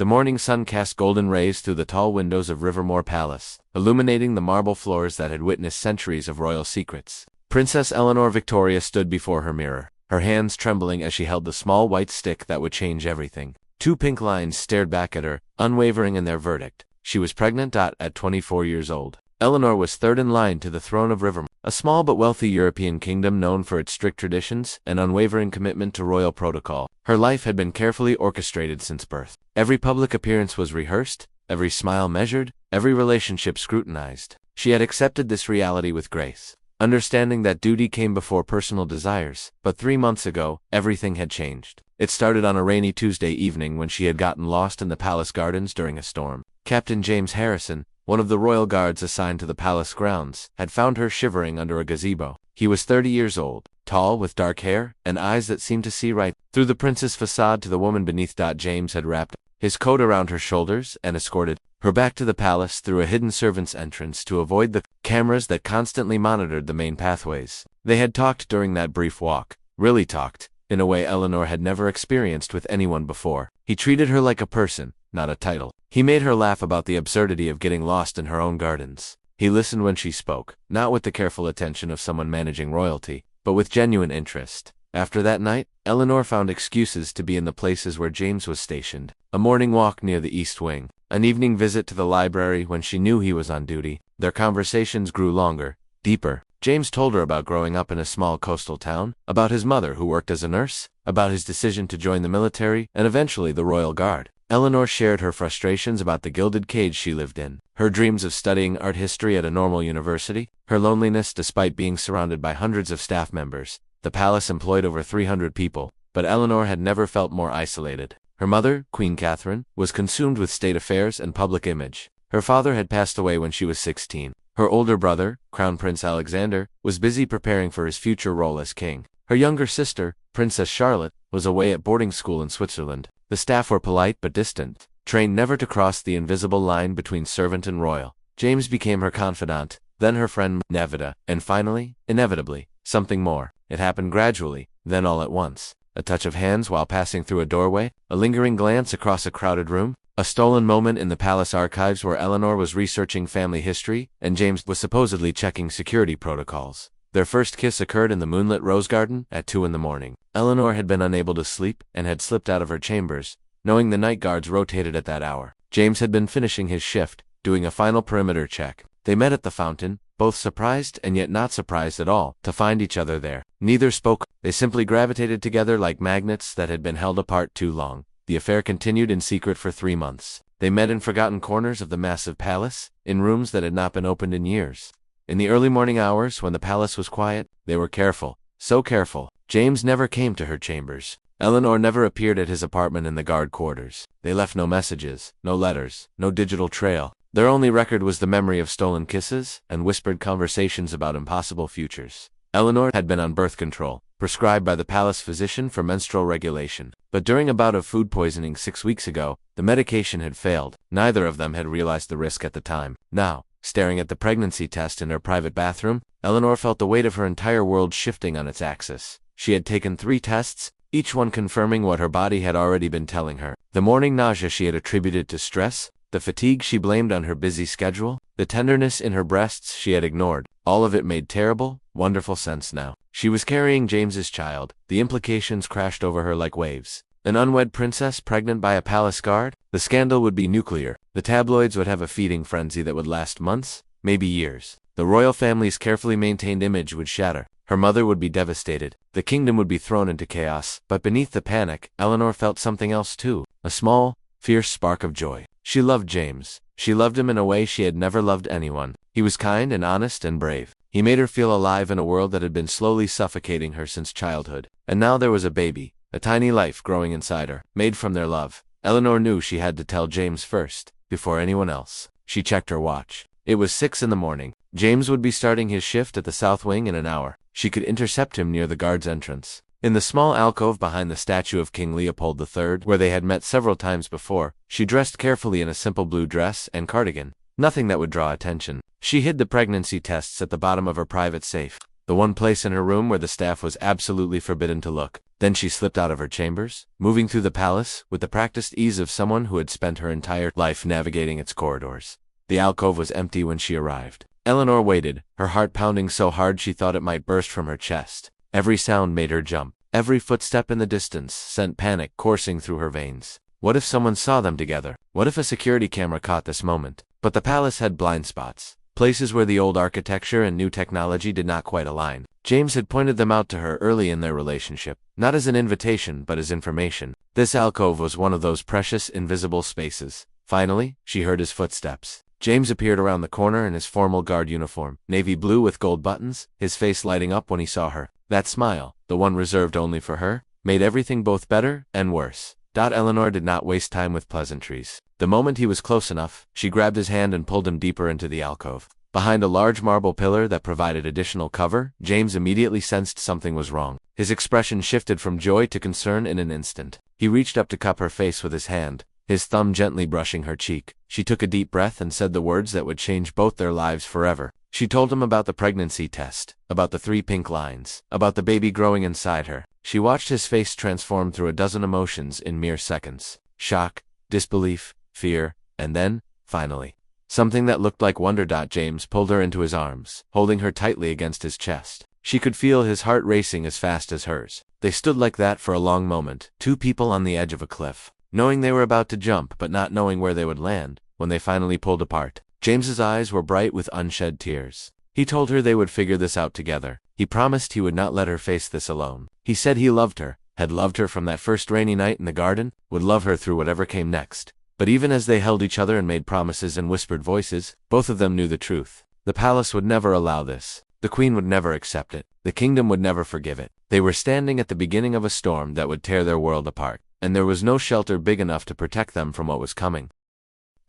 The morning sun cast golden rays through the tall windows of Rivermore Palace, illuminating the marble floors that had witnessed centuries of royal secrets. Princess Eleanor Victoria stood before her mirror, her hands trembling as she held the small white stick that would change everything. Two pink lines stared back at her, unwavering in their verdict. She was pregnant. At 24 years old, Eleanor was third in line to the throne of Rivermore, a small but wealthy European kingdom known for its strict traditions and unwavering commitment to royal protocol. Her life had been carefully orchestrated since birth. Every public appearance was rehearsed, every smile measured, every relationship scrutinized. She had accepted this reality with grace, understanding that duty came before personal desires. But 3 months ago, everything had changed. It started on a rainy Tuesday evening when she had gotten lost in the palace gardens during a storm. Captain James Harrison, one of the royal guards assigned to the palace grounds, had found her shivering under a gazebo. He was 30 years old, tall, with dark hair, and eyes that seemed to see right through the prince's facade to the woman beneath. James had wrapped his coat around her shoulders and escorted her back to the palace through a hidden servants' entrance to avoid the cameras that constantly monitored the main pathways. They had talked during that brief walk, really talked, in a way Eleanor had never experienced with anyone before. He treated her like a person, not a title. He made her laugh about the absurdity of getting lost in her own gardens. He listened when she spoke, not with the careful attention of someone managing royalty, but with genuine interest. After that night, Eleanor found excuses to be in the places where James was stationed. A morning walk near the East Wing, an evening visit to the library when she knew he was on duty. Their conversations grew longer, deeper. James told her about growing up in a small coastal town, about his mother who worked as a nurse, about his decision to join the military, and eventually the Royal Guard. Eleanor shared her frustrations about the gilded cage she lived in, her dreams of studying art history at a normal university, her loneliness despite being surrounded by hundreds of staff members. The palace employed over 300 people, but Eleanor had never felt more isolated. Her mother, Queen Catherine, was consumed with state affairs and public image. Her father had passed away when she was 16. Her older brother, Crown Prince Alexander, was busy preparing for his future role as king. Her younger sister, Princess Charlotte, was away at boarding school in Switzerland. The staff were polite but distant, trained never to cross the invisible line between servant and royal. James became her confidant, then her friend Nevada, and finally, inevitably, something more. It happened gradually, then all at once. A touch of hands while passing through a doorway, a lingering glance across a crowded room, a stolen moment in the palace archives where Eleanor was researching family history and James was supposedly checking security protocols. Their first kiss occurred in the moonlit rose garden at 2 in the morning. Eleanor had been unable to sleep and had slipped out of her chambers, knowing the night guards rotated at that hour. James had been finishing his shift, doing a final perimeter check. They met at the fountain, both surprised and yet not surprised at all to find each other there. Neither spoke. They simply gravitated together like magnets that had been held apart too long. The affair continued in secret for 3 months. They met in forgotten corners of the massive palace, in rooms that had not been opened in years. In the early morning hours, when the palace was quiet, they were careful, so careful. James never came to her chambers. Eleanor never appeared at his apartment in the guard quarters. They left no messages, no letters, no digital trail. Their only record was the memory of stolen kisses and whispered conversations about impossible futures. Eleanor had been on birth control, prescribed by the palace physician for menstrual regulation. But during a bout of food poisoning 6 weeks ago, the medication had failed. Neither of them had realized the risk at the time. Now, staring at the pregnancy test in her private bathroom, Eleanor felt the weight of her entire world shifting on its axis. She had taken 3 tests, each one confirming what her body had already been telling her. The morning nausea she had attributed to stress, the fatigue she blamed on her busy schedule, the tenderness in her breasts she had ignored. All of it made terrible, wonderful sense now. She was carrying James's child. The implications crashed over her like waves. An unwed princess pregnant by a palace guard? The scandal would be nuclear. The tabloids would have a feeding frenzy that would last months, maybe years. The royal family's carefully maintained image would shatter. Her mother would be devastated. The kingdom would be thrown into chaos. But beneath the panic, Eleanor felt something else too. A small, fierce spark of joy. She loved James. She loved him in a way she had never loved anyone. He was kind and honest and brave. He made her feel alive in a world that had been slowly suffocating her since childhood. And now there was a baby, a tiny life growing inside her, made from their love. Eleanor knew she had to tell James first, before anyone else. She checked her watch. It was 6 in the morning. James would be starting his shift at the South Wing in an hour. She could intercept him near the guard's entrance. In the small alcove behind the statue of King Leopold III, where they had met several times before, she dressed carefully in a simple blue dress and cardigan. Nothing that would draw attention. She hid the pregnancy tests at the bottom of her private safe, the one place in her room where the staff was absolutely forbidden to look. Then she slipped out of her chambers, moving through the palace with the practiced ease of someone who had spent her entire life navigating its corridors. The alcove was empty when she arrived. Eleanor waited, her heart pounding so hard she thought it might burst from her chest. Every sound made her jump. Every footstep in the distance sent panic coursing through her veins. What if someone saw them together? What if a security camera caught this moment? But the palace had blind spots, places where the old architecture and new technology did not quite align. James had pointed them out to her early in their relationship, not as an invitation but as information. This alcove was one of those precious, invisible spaces. Finally, she heard his footsteps. James appeared around the corner in his formal guard uniform, navy blue with gold buttons, his face lighting up when he saw her. That smile, the one reserved only for her, made everything both better and worse. Eleanor did not waste time with pleasantries. The moment he was close enough, she grabbed his hand and pulled him deeper into the alcove. Behind a large marble pillar that provided additional cover, James immediately sensed something was wrong. His expression shifted from joy to concern in an instant. He reached up to cup her face with his hand, his thumb gently brushing her cheek. She took a deep breath and said the words that would change both their lives forever. She told him about the pregnancy test, about the 3 pink lines, about the baby growing inside her. She watched his face transform through a dozen emotions in mere seconds. Shock, disbelief, fear, and then, finally, something that looked like wonder. James pulled her into his arms, holding her tightly against his chest. She could feel his heart racing as fast as hers. They stood like that for a long moment, 2 people on the edge of a cliff, knowing they were about to jump but not knowing where they would land. When they finally pulled apart, James's eyes were bright with unshed tears. He told her they would figure this out together. He promised he would not let her face this alone. He said he loved her, had loved her from that first rainy night in the garden, would love her through whatever came next. But even as they held each other and made promises in whispered voices, both of them knew the truth. The palace would never allow this. The queen would never accept it. The kingdom would never forgive it. They were standing at the beginning of a storm that would tear their world apart, and there was no shelter big enough to protect them from what was coming.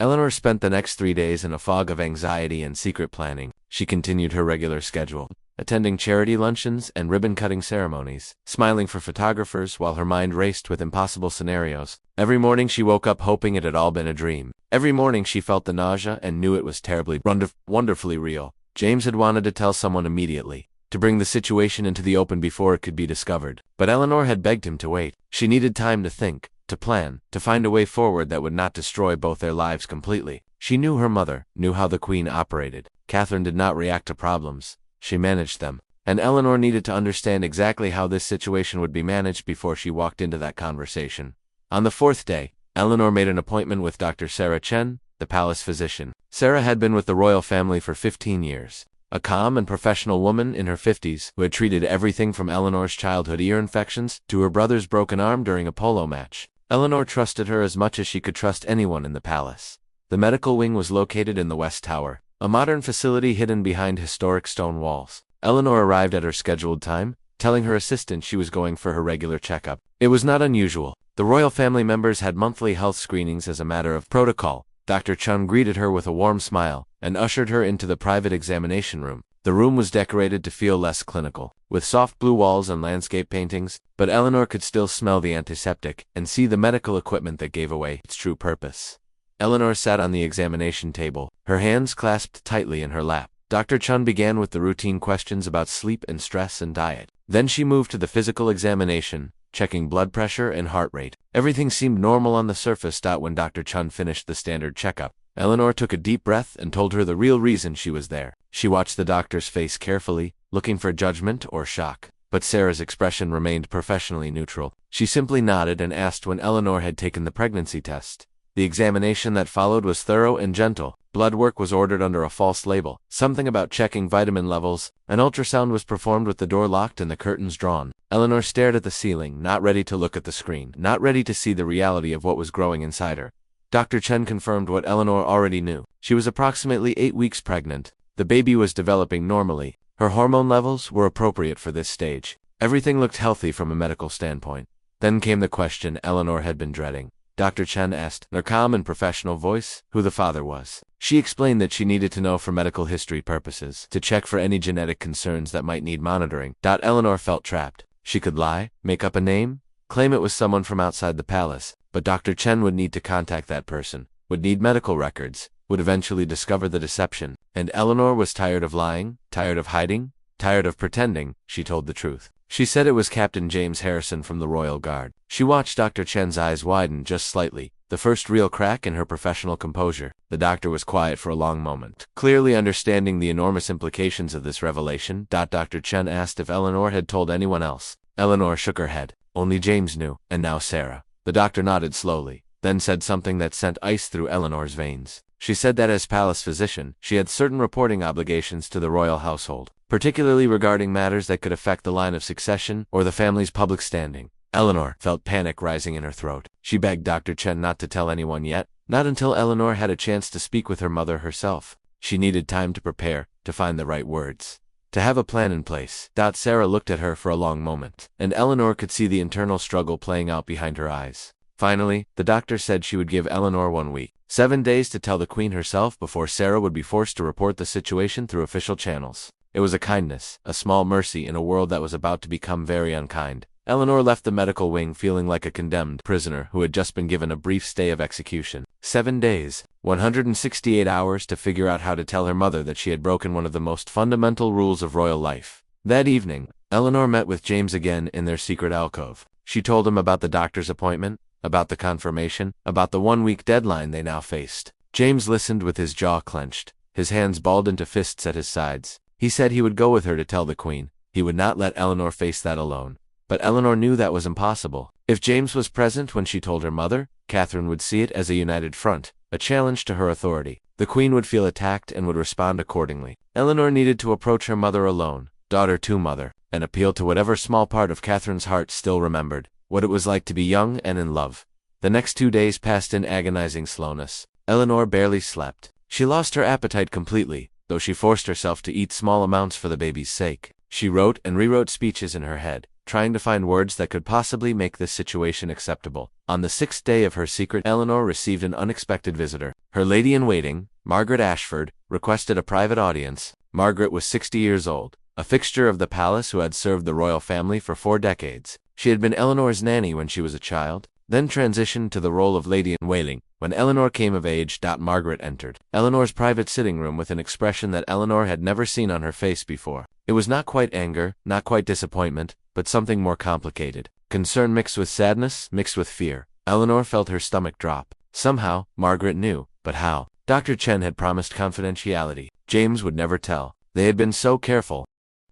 Eleanor spent the next 3 days in a fog of anxiety and secret planning. She continued her regular schedule, attending charity luncheons and ribbon-cutting ceremonies, smiling for photographers while her mind raced with impossible scenarios. Every morning she woke up hoping it had all been a dream. Every morning she felt the nausea and knew it was terribly, wonderfully real. James had wanted to tell someone immediately, to bring the situation into the open before it could be discovered. But Eleanor had begged him to wait. She needed time to think, to plan, to find a way forward that would not destroy both their lives completely. She knew her mother, knew how the queen operated. Catherine did not react to problems. She managed them. And Eleanor needed to understand exactly how this situation would be managed before she walked into that conversation. On the 4th day, Eleanor made an appointment with Dr. Sarah Chen, the palace physician. Sarah had been with the royal family for 15 years. A calm and professional woman in her 50s who had treated everything from Eleanor's childhood ear infections to her brother's broken arm during a polo match. Eleanor trusted her as much as she could trust anyone in the palace. The medical wing was located in the West Tower, a modern facility hidden behind historic stone walls. Eleanor arrived at her scheduled time, telling her assistant she was going for her regular checkup. It was not unusual. The royal family members had monthly health screenings as a matter of protocol. Dr. Chung greeted her with a warm smile and ushered her into the private examination room. The room was decorated to feel less clinical, with soft blue walls and landscape paintings, but Eleanor could still smell the antiseptic and see the medical equipment that gave away its true purpose. Eleanor sat on the examination table, her hands clasped tightly in her lap. Dr. Chun began with the routine questions about sleep and stress and diet. Then she moved to the physical examination, checking blood pressure and heart rate. Everything seemed normal on the surface. When Dr. Chun finished the standard checkup, Eleanor took a deep breath and told her the real reason she was there. She watched the doctor's face carefully, looking for judgment or shock. But Sarah's expression remained professionally neutral. She simply nodded and asked when Eleanor had taken the pregnancy test. The examination that followed was thorough and gentle. Blood work was ordered under a false label, something about checking vitamin levels. An ultrasound was performed with the door locked and the curtains drawn. Eleanor stared at the ceiling, not ready to look at the screen, not ready to see the reality of what was growing inside her. Dr. Chen confirmed what Eleanor already knew. She was approximately 8 weeks pregnant. The baby was developing normally. Her hormone levels were appropriate for this stage. Everything looked healthy from a medical standpoint. Then came the question Eleanor had been dreading. Dr. Chen asked, in her calm and professional voice, who the father was. She explained that she needed to know for medical history purposes, to check for any genetic concerns that might need monitoring. Eleanor felt trapped. She could lie, make up a name, claim it was someone from outside the palace, but Dr. Chen would need to contact that person, would need medical records, would eventually discover the deception. And Eleanor was tired of lying, tired of hiding, tired of pretending. She told the truth. She said it was Captain James Harrison from the Royal Guard. She watched Dr. Chen's eyes widen just slightly, the first real crack in her professional composure. The doctor was quiet for a long moment, clearly understanding the enormous implications of this revelation. Dr. Chen asked if Eleanor had told anyone else. Eleanor shook her head. Only James knew, and now Sarah. The doctor nodded slowly, then said something that sent ice through Eleanor's veins. She said that as palace physician, she had certain reporting obligations to the royal household, particularly regarding matters that could affect the line of succession or the family's public standing. Eleanor felt panic rising in her throat. She begged Dr. Chen not to tell anyone yet, not until Eleanor had a chance to speak with her mother herself. She needed time to prepare, to find the right words, to have a plan in place. Sarah looked at her for a long moment, and Eleanor could see the internal struggle playing out behind her eyes. Finally, the doctor said she would give Eleanor 1 week, 7 days to tell the Queen herself before Sarah would be forced to report the situation through official channels. It was a kindness, a small mercy in a world that was about to become very unkind. Eleanor left the medical wing feeling like a condemned prisoner who had just been given a brief stay of execution. 7 days, 168 hours to figure out how to tell her mother that she had broken one of the most fundamental rules of royal life. That evening, Eleanor met with James again in their secret alcove. She told him about the doctor's appointment, about the confirmation, about the 1-week deadline they now faced. James listened with his jaw clenched, his hands balled into fists at his sides. He said he would go with her to tell the Queen. He would not let Eleanor face that alone. But Eleanor knew that was impossible. If James was present when she told her mother, Catherine would see it as a united front, a challenge to her authority. The Queen would feel attacked and would respond accordingly. Eleanor needed to approach her mother alone, daughter to mother, and appeal to whatever small part of Catherine's heart still remembered, what it was like to be young and in love. The next 2 days passed in agonizing slowness. Eleanor barely slept. She lost her appetite completely, though she forced herself to eat small amounts for the baby's sake. She wrote and rewrote speeches in her head, trying to find words that could possibly make this situation acceptable. On the 6th day of her secret, Eleanor received an unexpected visitor. Her lady-in-waiting, Margaret Ashford, requested a private audience. Margaret was 60 years old, a fixture of the palace who had served the royal family for 4 decades. She had been Eleanor's nanny when she was a child, then transitioned to the role of lady-in-waiting. When Eleanor came of age, Margaret entered Eleanor's private sitting room with an expression that Eleanor had never seen on her face before. It was not quite anger, not quite disappointment, but something more complicated. Concern mixed with sadness, mixed with fear. Eleanor felt her stomach drop. Somehow, Margaret knew, but how? Dr. Chen had promised confidentiality. James would never tell. They had been so careful.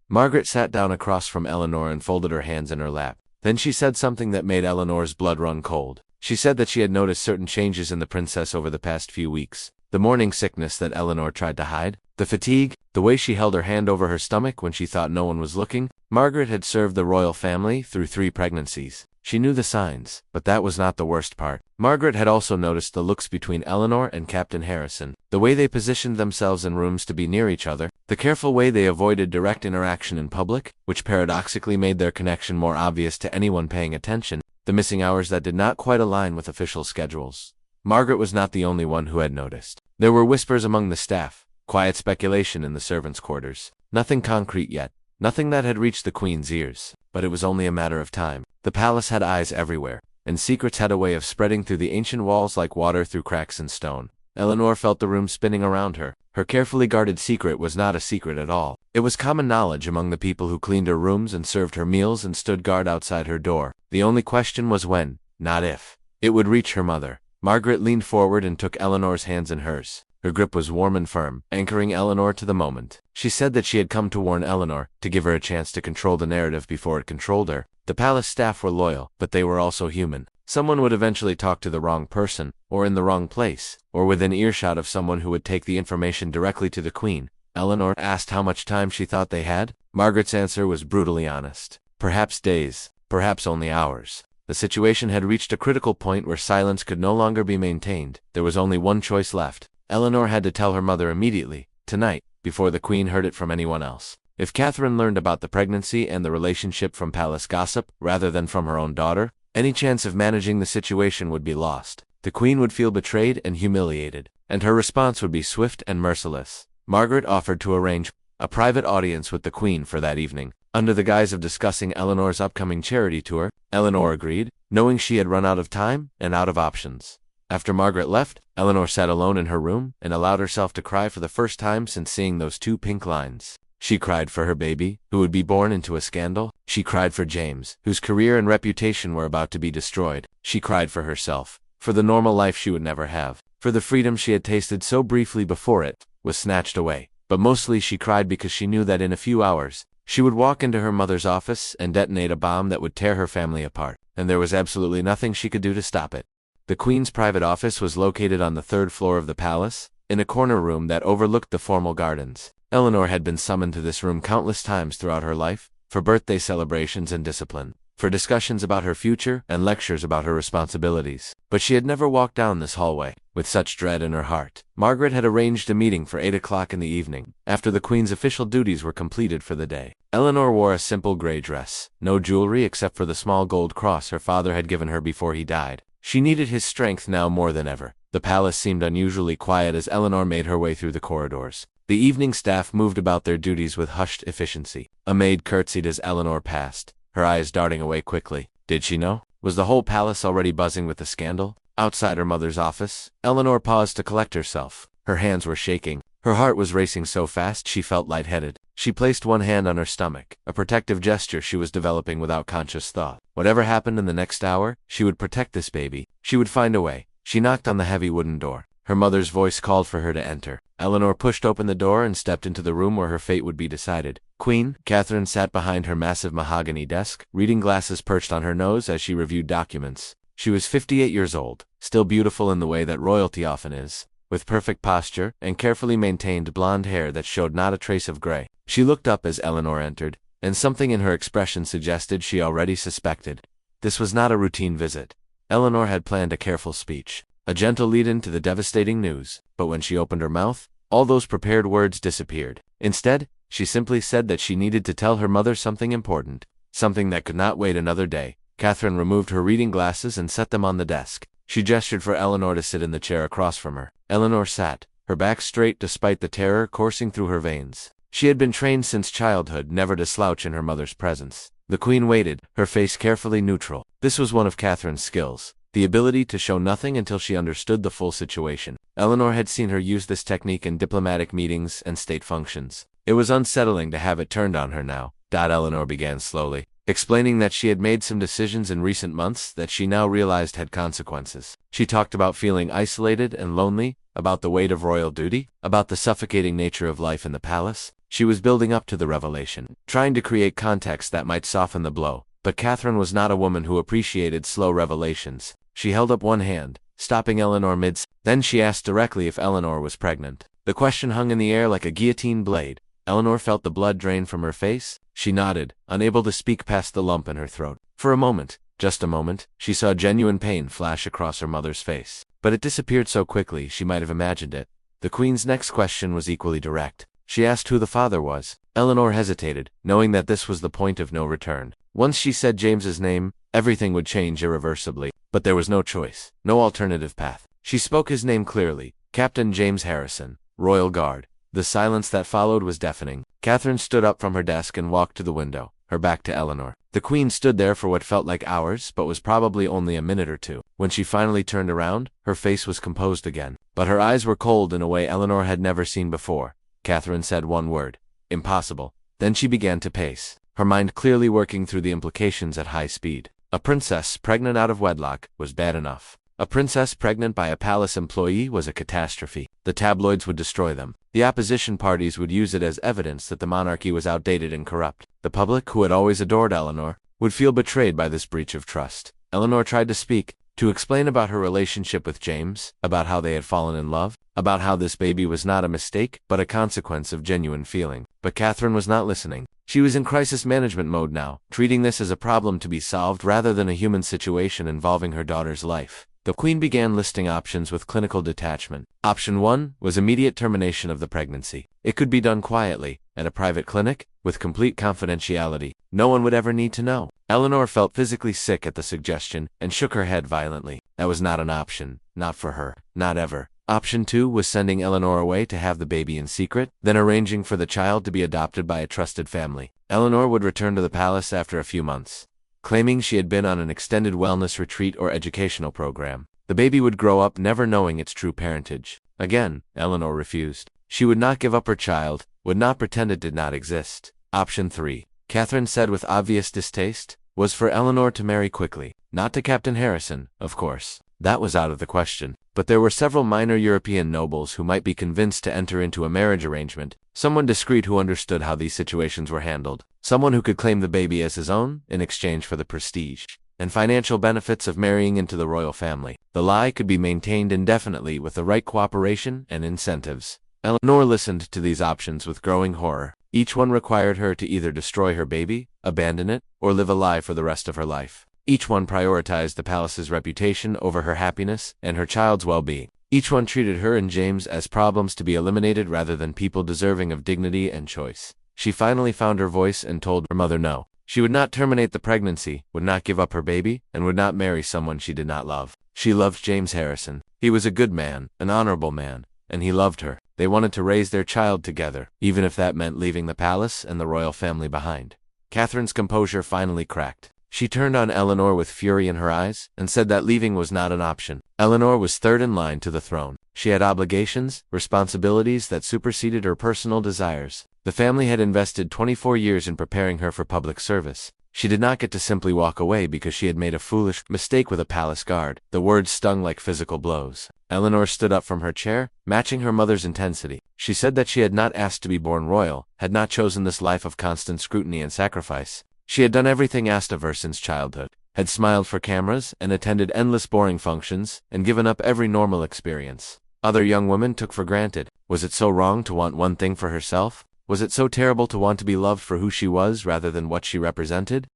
Margaret sat down across from Eleanor and folded her hands in her lap. Then she said something that made Eleanor's blood run cold. She said that she had noticed certain changes in the princess over the past few weeks. The morning sickness that Eleanor tried to hide, the fatigue, the way she held her hand over her stomach when she thought no one was looking. Margaret had served the royal family through 3 pregnancies. She knew the signs, but that was not the worst part. Margaret had also noticed the looks between Eleanor and Captain Harrison, the way they positioned themselves in rooms to be near each other, the careful way they avoided direct interaction in public, which paradoxically made their connection more obvious to anyone paying attention, the missing hours that did not quite align with official schedules. Margaret was not the only one who had noticed. There were whispers among the staff, quiet speculation in the servants' quarters. Nothing concrete yet, nothing that had reached the Queen's ears, but it was only a matter of time. The palace had eyes everywhere, and secrets had a way of spreading through the ancient walls like water through cracks in stone. Eleanor felt the room spinning around her. Her carefully guarded secret was not a secret at all. It was common knowledge among the people who cleaned her rooms and served her meals and stood guard outside her door. The only question was when, not if. It would reach her mother. Margaret leaned forward and took Eleanor's hands in hers. Her grip was warm and firm, anchoring Eleanor to the moment. She said that she had come to warn Eleanor, to give her a chance to control the narrative before it controlled her. The palace staff were loyal, but they were also human. Someone would eventually talk to the wrong person, or in the wrong place, or within earshot of someone who would take the information directly to the Queen. Eleanor asked how much time she thought they had. Margaret's answer was brutally honest. Perhaps days, perhaps only hours. The situation had reached a critical point where silence could no longer be maintained. There was only one choice left. Eleanor had to tell her mother immediately, tonight, before the Queen heard it from anyone else. If Catherine learned about the pregnancy and the relationship from palace gossip, rather than from her own daughter, any chance of managing the situation would be lost. The Queen would feel betrayed and humiliated, and her response would be swift and merciless. Margaret offered to arrange a private audience with the Queen for that evening, under the guise of discussing Eleanor's upcoming charity tour. Eleanor agreed, knowing she had run out of time and out of options. After Margaret left, Eleanor sat alone in her room and allowed herself to cry for the first time since seeing those 2 pink lines. She cried for her baby, who would be born into a scandal. She cried for James, whose career and reputation were about to be destroyed. She cried for herself, for the normal life she would never have, for the freedom she had tasted so briefly before it was snatched away. But mostly she cried because she knew that in a few hours, she would walk into her mother's office and detonate a bomb that would tear her family apart, and there was absolutely nothing she could do to stop it. The Queen's private office was located on the third floor of the palace, in a corner room that overlooked the formal gardens. Eleanor had been summoned to this room countless times throughout her life, for birthday celebrations and discipline, for discussions about her future and lectures about her responsibilities. But she had never walked down this hallway with such dread in her heart. Margaret had arranged a meeting for 8 o'clock in the evening, after the Queen's official duties were completed for the day. Eleanor wore a simple gray dress, no jewelry except for the small gold cross her father had given her before he died. She needed his strength now more than ever. The palace seemed unusually quiet as Eleanor made her way through the corridors. The evening staff moved about their duties with hushed efficiency. A maid curtsied as Eleanor passed, her eyes darting away quickly. Did she know? Was the whole palace already buzzing with the scandal? Outside her mother's office, Eleanor paused to collect herself. Her hands were shaking. Her heart was racing so fast she felt lightheaded. She placed one hand on her stomach, a protective gesture she was developing without conscious thought. Whatever happened in the next hour, she would protect this baby. She would find a way. She knocked on the heavy wooden door. Her mother's voice called for her to enter. Eleanor pushed open the door and stepped into the room where her fate would be decided. Queen Catherine sat behind her massive mahogany desk, reading glasses perched on her nose as she reviewed documents. She was 58 years old, still beautiful in the way that royalty often is, with perfect posture and carefully maintained blonde hair that showed not a trace of gray. She looked up as Eleanor entered, and something in her expression suggested she already suspected. This was not a routine visit. Eleanor had planned a careful speech, a gentle lead-in to the devastating news, but when she opened her mouth, all those prepared words disappeared. Instead, she simply said that she needed to tell her mother something important, something that could not wait another day. Catherine removed her reading glasses and set them on the desk. She gestured for Eleanor to sit in the chair across from her. Eleanor sat, her back straight despite the terror coursing through her veins. She had been trained since childhood never to slouch in her mother's presence. The Queen waited, her face carefully neutral. This was one of Catherine's skills, the ability to show nothing until she understood the full situation. Eleanor had seen her use this technique in diplomatic meetings and state functions. It was unsettling to have it turned on her now. Eleanor began slowly, explaining that she had made some decisions in recent months that she now realized had consequences. She talked about feeling isolated and lonely, about the weight of royal duty, about the suffocating nature of life in the palace. She was building up to the revelation, trying to create context that might soften the blow. But Catherine was not a woman who appreciated slow revelations. She held up one hand, stopping Eleanor mid. Then she asked directly if Eleanor was pregnant. The question hung in the air like a guillotine blade. Eleanor felt the blood drain from her face. She nodded, unable to speak past the lump in her throat. For a moment, just a moment, she saw genuine pain flash across her mother's face. But it disappeared so quickly she might have imagined it. The Queen's next question was equally direct. She asked who the father was. Eleanor hesitated, knowing that this was the point of no return. Once she said James's name, everything would change irreversibly. But there was no choice, no alternative path. She spoke his name clearly, Captain James Harrison, Royal Guard. The silence that followed was deafening. Catherine stood up from her desk and walked to the window, her back to Eleanor. The Queen stood there for what felt like hours, but was probably only a minute or two. When she finally turned around, her face was composed again. But her eyes were cold in a way Eleanor had never seen before. Catherine said one word: impossible. Then she began to pace, her mind clearly working through the implications at high speed. A princess pregnant out of wedlock was bad enough. A princess pregnant by a palace employee was a catastrophe. The tabloids would destroy them. The opposition parties would use it as evidence that the monarchy was outdated and corrupt. The public, who had always adored Eleanor, would feel betrayed by this breach of trust. Eleanor tried to speak, to explain about her relationship with James, about how they had fallen in love, about how this baby was not a mistake, but a consequence of genuine feeling. But Catherine was not listening. She was in crisis management mode now, treating this as a problem to be solved rather than a human situation involving her daughter's life. The Queen began listing options with clinical detachment. Option 1 was immediate termination of the pregnancy. It could be done quietly, at a private clinic, with complete confidentiality. No one would ever need to know. Eleanor felt physically sick at the suggestion and shook her head violently. That was not an option. Not for her. Not ever. Option 2 was sending Eleanor away to have the baby in secret, then arranging for the child to be adopted by a trusted family. Eleanor would return to the palace after a few months, claiming she had been on an extended wellness retreat or educational program. The baby would grow up never knowing its true parentage. Again, Eleanor refused. She would not give up her child, would not pretend it did not exist. Option 3, Catherine said with obvious distaste, was for Eleanor to marry quickly. Not to Captain Harrison, of course. That was out of the question. But there were several minor European nobles who might be convinced to enter into a marriage arrangement, someone discreet who understood how these situations were handled, someone who could claim the baby as his own in exchange for the prestige and financial benefits of marrying into the royal family. The lie could be maintained indefinitely with the right cooperation and incentives. Eleanor listened to these options with growing horror. Each one required her to either destroy her baby, abandon it, or live a lie for the rest of her life. Each one prioritized the palace's reputation over her happiness and her child's well-being. Each one treated her and James as problems to be eliminated rather than people deserving of dignity and choice. She finally found her voice and told her mother no. She would not terminate the pregnancy, would not give up her baby, and would not marry someone she did not love. She loved James Harrison. He was a good man, an honorable man, and he loved her. They wanted to raise their child together, even if that meant leaving the palace and the royal family behind. Catherine's composure finally cracked. She turned on Eleanor with fury in her eyes and said that leaving was not an option. Eleanor was third in line to the throne. She had obligations, responsibilities that superseded her personal desires. The family had invested 24 years in preparing her for public service. She did not get to simply walk away because she had made a foolish mistake with a palace guard. The words stung like physical blows. Eleanor stood up from her chair, matching her mother's intensity. She said that she had not asked to be born royal, had not chosen this life of constant scrutiny and sacrifice. She had done everything asked of her since childhood, had smiled for cameras and attended endless boring functions, and given up every normal experience other young women took for granted. Was it so wrong to want one thing for herself? Was it so terrible to want to be loved for who she was rather than what she represented?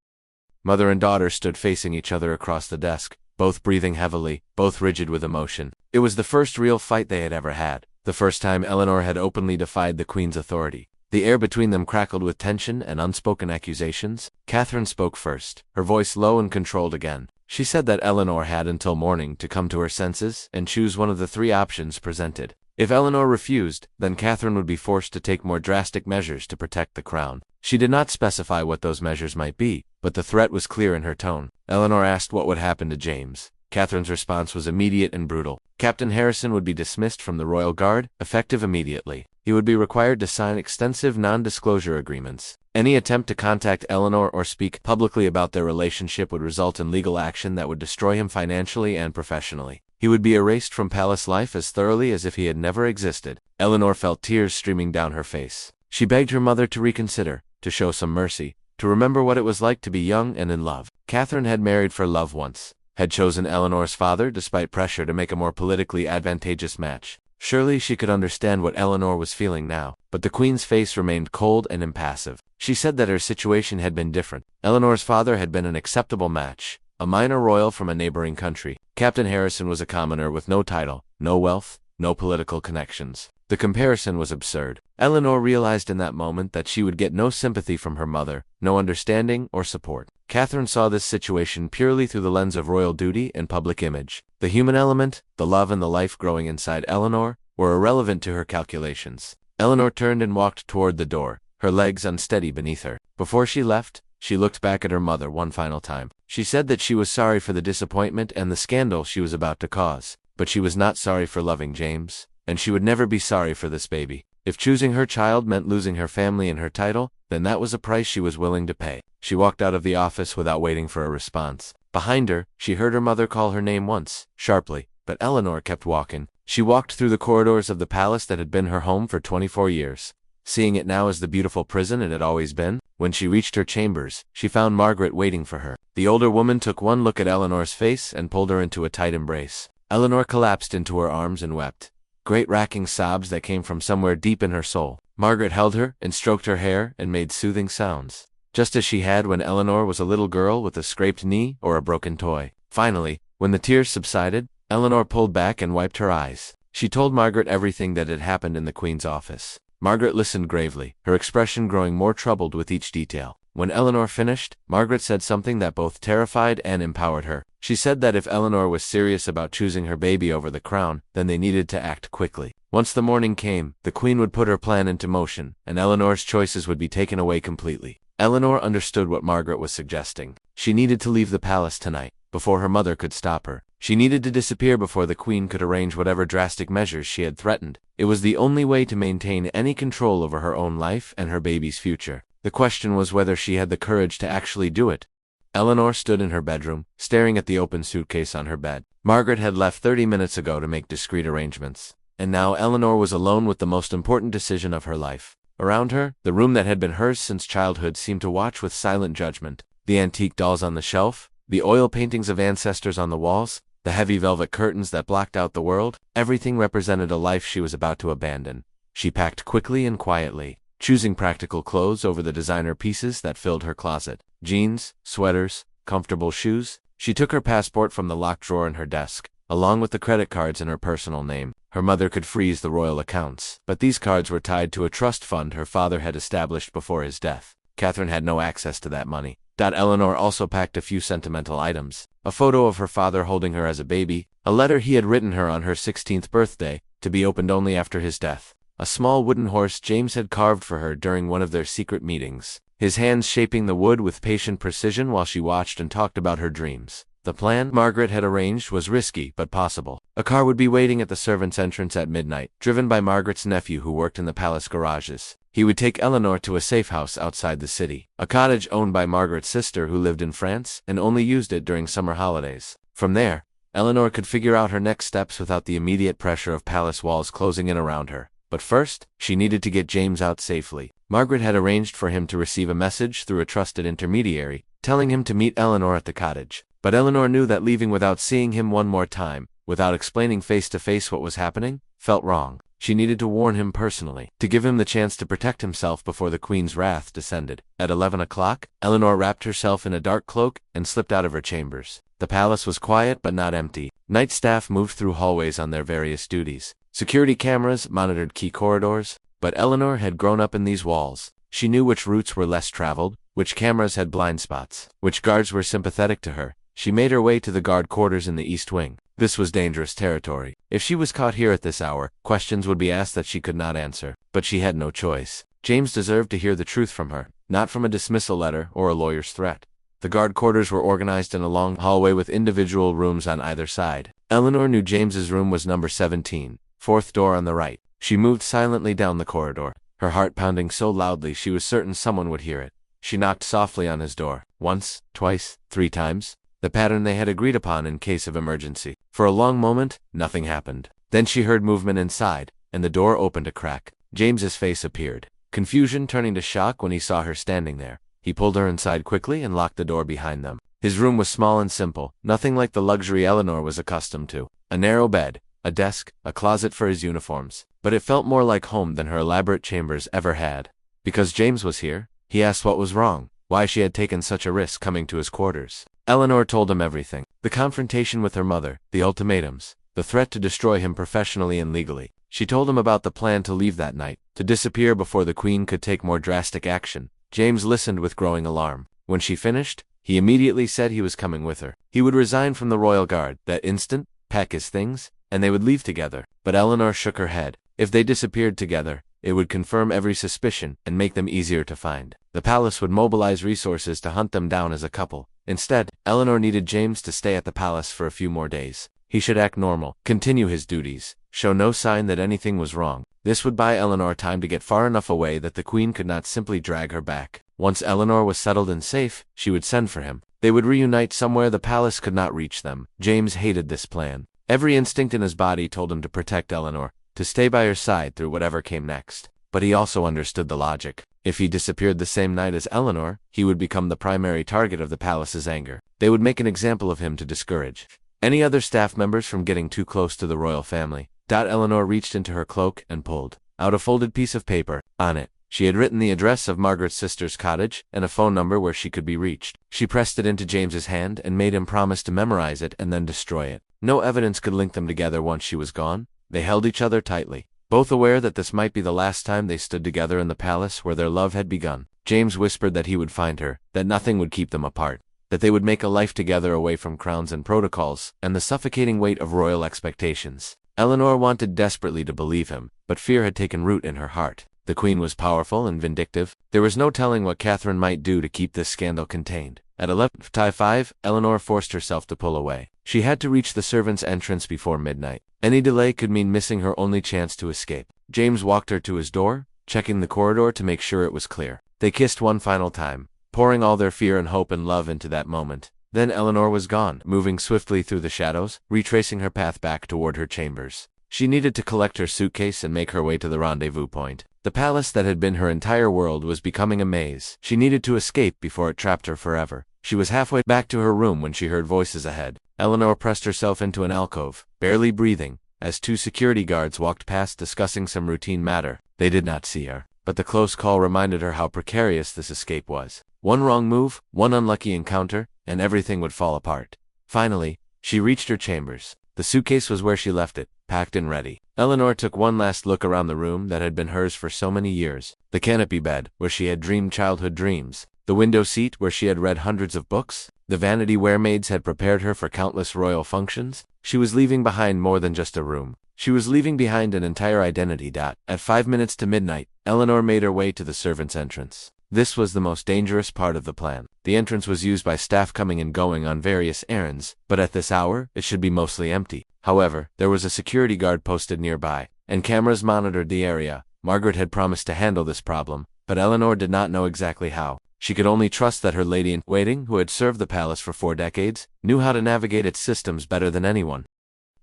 Mother and daughter stood facing each other across the desk, both breathing heavily, both rigid with emotion. It was the first real fight they had ever had, the first time Eleanor had openly defied the Queen's authority. The air between them crackled with tension and unspoken accusations. Catherine spoke first, her voice low and controlled again. She said that Eleanor had until morning to come to her senses and choose one of the three options presented. If Eleanor refused, then Catherine would be forced to take more drastic measures to protect the crown. She did not specify what those measures might be, but the threat was clear in her tone. Eleanor asked what would happen to James. Catherine's response was immediate and brutal. Captain Harrison would be dismissed from the Royal Guard, effective immediately. He would be required to sign extensive non-disclosure agreements. Any attempt to contact Eleanor or speak publicly about their relationship would result in legal action that would destroy him financially and professionally. He would be erased from palace life as thoroughly as if he had never existed. Eleanor felt tears streaming down her face. She begged her mother to reconsider, to show some mercy, to remember what it was like to be young and in love. Catherine had married for love once, had chosen Eleanor's father despite pressure to make a more politically advantageous match. Surely she could understand what Eleanor was feeling now, but the Queen's face remained cold and impassive. She said that her situation had been different. Eleanor's father had been an acceptable match, a minor royal from a neighboring country. Captain Harrison was a commoner with no title, no wealth, no political connections. The comparison was absurd. Eleanor realized in that moment that she would get no sympathy from her mother, no understanding or support. Catherine saw this situation purely through the lens of royal duty and public image. The human element, the love and the life growing inside Eleanor, were irrelevant to her calculations. Eleanor turned and walked toward the door, her legs unsteady beneath her. Before she left, she looked back at her mother one final time. She said that she was sorry for the disappointment and the scandal she was about to cause, but she was not sorry for loving James, and she would never be sorry for this baby. If choosing her child meant losing her family and her title, then that was a price she was willing to pay. She walked out of the office without waiting for a response. Behind her, she heard her mother call her name once, sharply, but Eleanor kept walking. She walked through the corridors of the palace that had been her home for 24 years, seeing it now as the beautiful prison it had always been. When she reached her chambers, she found Margaret waiting for her. The older woman took one look at Eleanor's face and pulled her into a tight embrace. Eleanor collapsed into her arms and wept, great racking sobs that came from somewhere deep in her soul. Margaret held her and stroked her hair and made soothing sounds, just as she had when Eleanor was a little girl with a scraped knee or a broken toy. Finally, when the tears subsided, Eleanor pulled back and wiped her eyes. She told Margaret everything that had happened in the Queen's office. Margaret listened gravely, her expression growing more troubled with each detail. When Eleanor finished, Margaret said something that both terrified and empowered her. She said that if Eleanor was serious about choosing her baby over the crown, then they needed to act quickly. Once the morning came, the Queen would put her plan into motion, and Eleanor's choices would be taken away completely. Eleanor understood what Margaret was suggesting. She needed to leave the palace tonight. before her mother could stop her. She needed to disappear before the Queen could arrange whatever drastic measures she had threatened. It was the only way to maintain any control over her own life and her baby's future. The question was whether she had the courage to actually do it. Eleanor stood in her bedroom, staring at the open suitcase on her bed. Margaret had left 30 minutes ago to make discreet arrangements, and now Eleanor was alone with the most important decision of her life. Around her, the room that had been hers since childhood seemed to watch with silent judgment. The antique dolls on the shelf, the oil paintings of ancestors on the walls, the heavy velvet curtains that blocked out the world, everything represented a life she was about to abandon. She packed quickly and quietly, choosing practical clothes over the designer pieces that filled her closet. Jeans, sweaters, comfortable shoes. She took her passport from the locked drawer in her desk, along with the credit cards in her personal name. Her mother could freeze the royal accounts, but these cards were tied to a trust fund her father had established before his death. Catherine had no access to that money. Eleanor also packed a few sentimental items: a photo of her father holding her as a baby, a letter he had written her on her 16th birthday, to be opened only after his death, a small wooden horse James had carved for her during one of their secret meetings, his hands shaping the wood with patient precision while she watched and talked about her dreams. The plan Margaret had arranged was risky but possible. A car would be waiting at the servants' entrance at midnight, driven by Margaret's nephew who worked in the palace garages. He would take Eleanor to a safe house outside the city, a cottage owned by Margaret's sister who lived in France and only used it during summer holidays. From there, Eleanor could figure out her next steps without the immediate pressure of palace walls closing in around her. But first, she needed to get James out safely. Margaret had arranged for him to receive a message through a trusted intermediary, telling him to meet Eleanor at the cottage. But Eleanor knew that leaving without seeing him one more time, without explaining face to face what was happening, felt wrong. She needed to warn him personally, to give him the chance to protect himself before the Queen's wrath descended. At 11 o'clock, Eleanor wrapped herself in a dark cloak and slipped out of her chambers. The palace was quiet but not empty. Night staff moved through hallways on their various duties. Security cameras monitored key corridors, but Eleanor had grown up in these walls. She knew which routes were less traveled, which cameras had blind spots, which guards were sympathetic to her. She made her way to the guard quarters in the East Wing. This was dangerous territory. If she was caught here at this hour, questions would be asked that she could not answer. But she had no choice. James deserved to hear the truth from her, not from a dismissal letter or a lawyer's threat. The guard quarters were organized in a long hallway with individual rooms on either side. Eleanor knew James's room was number 17, fourth door on the right. She moved silently down the corridor, her heart pounding so loudly she was certain someone would hear it. She knocked softly on his door, once, twice, 3 times. The pattern they had agreed upon in case of emergency. For a long moment, nothing happened. Then she heard movement inside, and the door opened a crack. James's face appeared, confusion turning to shock when he saw her standing there. He pulled her inside quickly and locked the door behind them. His room was small and simple, nothing like the luxury Eleanor was accustomed to. A narrow bed, a desk, a closet for his uniforms. But it felt more like home than her elaborate chambers ever had. Because James was here, he asked what was wrong, why she had taken such a risk coming to his quarters. Eleanor told him everything. The confrontation with her mother, the ultimatums, the threat to destroy him professionally and legally. She told him about the plan to leave that night, to disappear before the Queen could take more drastic action. James listened with growing alarm. When she finished, he immediately said he was coming with her. He would resign from the royal guard that instant, pack his things, and they would leave together. But Eleanor shook her head. If they disappeared together, it would confirm every suspicion and make them easier to find. The palace would mobilize resources to hunt them down as a couple. Instead, Eleanor needed James to stay at the palace for a few more days. He should act normal, continue his duties, show no sign that anything was wrong. This would buy Eleanor time to get far enough away that the Queen could not simply drag her back. Once Eleanor was settled and safe, she would send for him. They would reunite somewhere the palace could not reach them. James hated this plan. Every instinct in his body told him to protect Eleanor, to stay by her side through whatever came next. But he also understood the logic. If he disappeared the same night as Eleanor, he would become the primary target of the palace's anger. They would make an example of him to discourage any other staff members from getting too close to the royal family. Eleanor reached into her cloak and pulled out a folded piece of paper. On it, she had written the address of Margaret's sister's cottage and a phone number where she could be reached. She pressed it into James's hand and made him promise to memorize it and then destroy it. No evidence could link them together once she was gone. They held each other tightly, both aware that this might be the last time they stood together in the palace where their love had begun. James whispered that he would find her, that nothing would keep them apart, that they would make a life together away from crowns and protocols and the suffocating weight of royal expectations. Eleanor wanted desperately to believe him, but fear had taken root in her heart. The queen was powerful and vindictive. There was no telling what Catherine might do to keep this scandal contained. At 11:05, Eleanor forced herself to pull away. She had to reach the servants' entrance before midnight. Any delay could mean missing her only chance to escape. James walked her to his door, checking the corridor to make sure it was clear. They kissed one final time, pouring all their fear and hope and love into that moment. Then Eleanor was gone, moving swiftly through the shadows, retracing her path back toward her chambers. She needed to collect her suitcase and make her way to the rendezvous point. The palace that had been her entire world was becoming a maze. She needed to escape before it trapped her forever. She was halfway back to her room when she heard voices ahead. Eleanor pressed herself into an alcove, barely breathing, as two security guards walked past discussing some routine matter. They did not see her, but the close call reminded her how precarious this escape was. One wrong move, one unlucky encounter, and everything would fall apart. Finally, she reached her chambers. The suitcase was where she left it, packed and ready. Eleanor took one last look around the room that had been hers for so many years. The canopy bed, where she had dreamed childhood dreams. The window seat, where she had read hundreds of books. The vanity where maids had prepared her for countless royal functions. She was leaving behind more than just a room. She was leaving behind an entire identity. At 5 minutes to midnight, Eleanor made her way to the servants' entrance. This was the most dangerous part of the plan. The entrance was used by staff coming and going on various errands, but at this hour, it should be mostly empty. However, there was a security guard posted nearby, and cameras monitored the area. Margaret had promised to handle this problem, but Eleanor did not know exactly how. She could only trust that her lady-in-waiting, who had served the palace for 4 decades, knew how to navigate its systems better than anyone.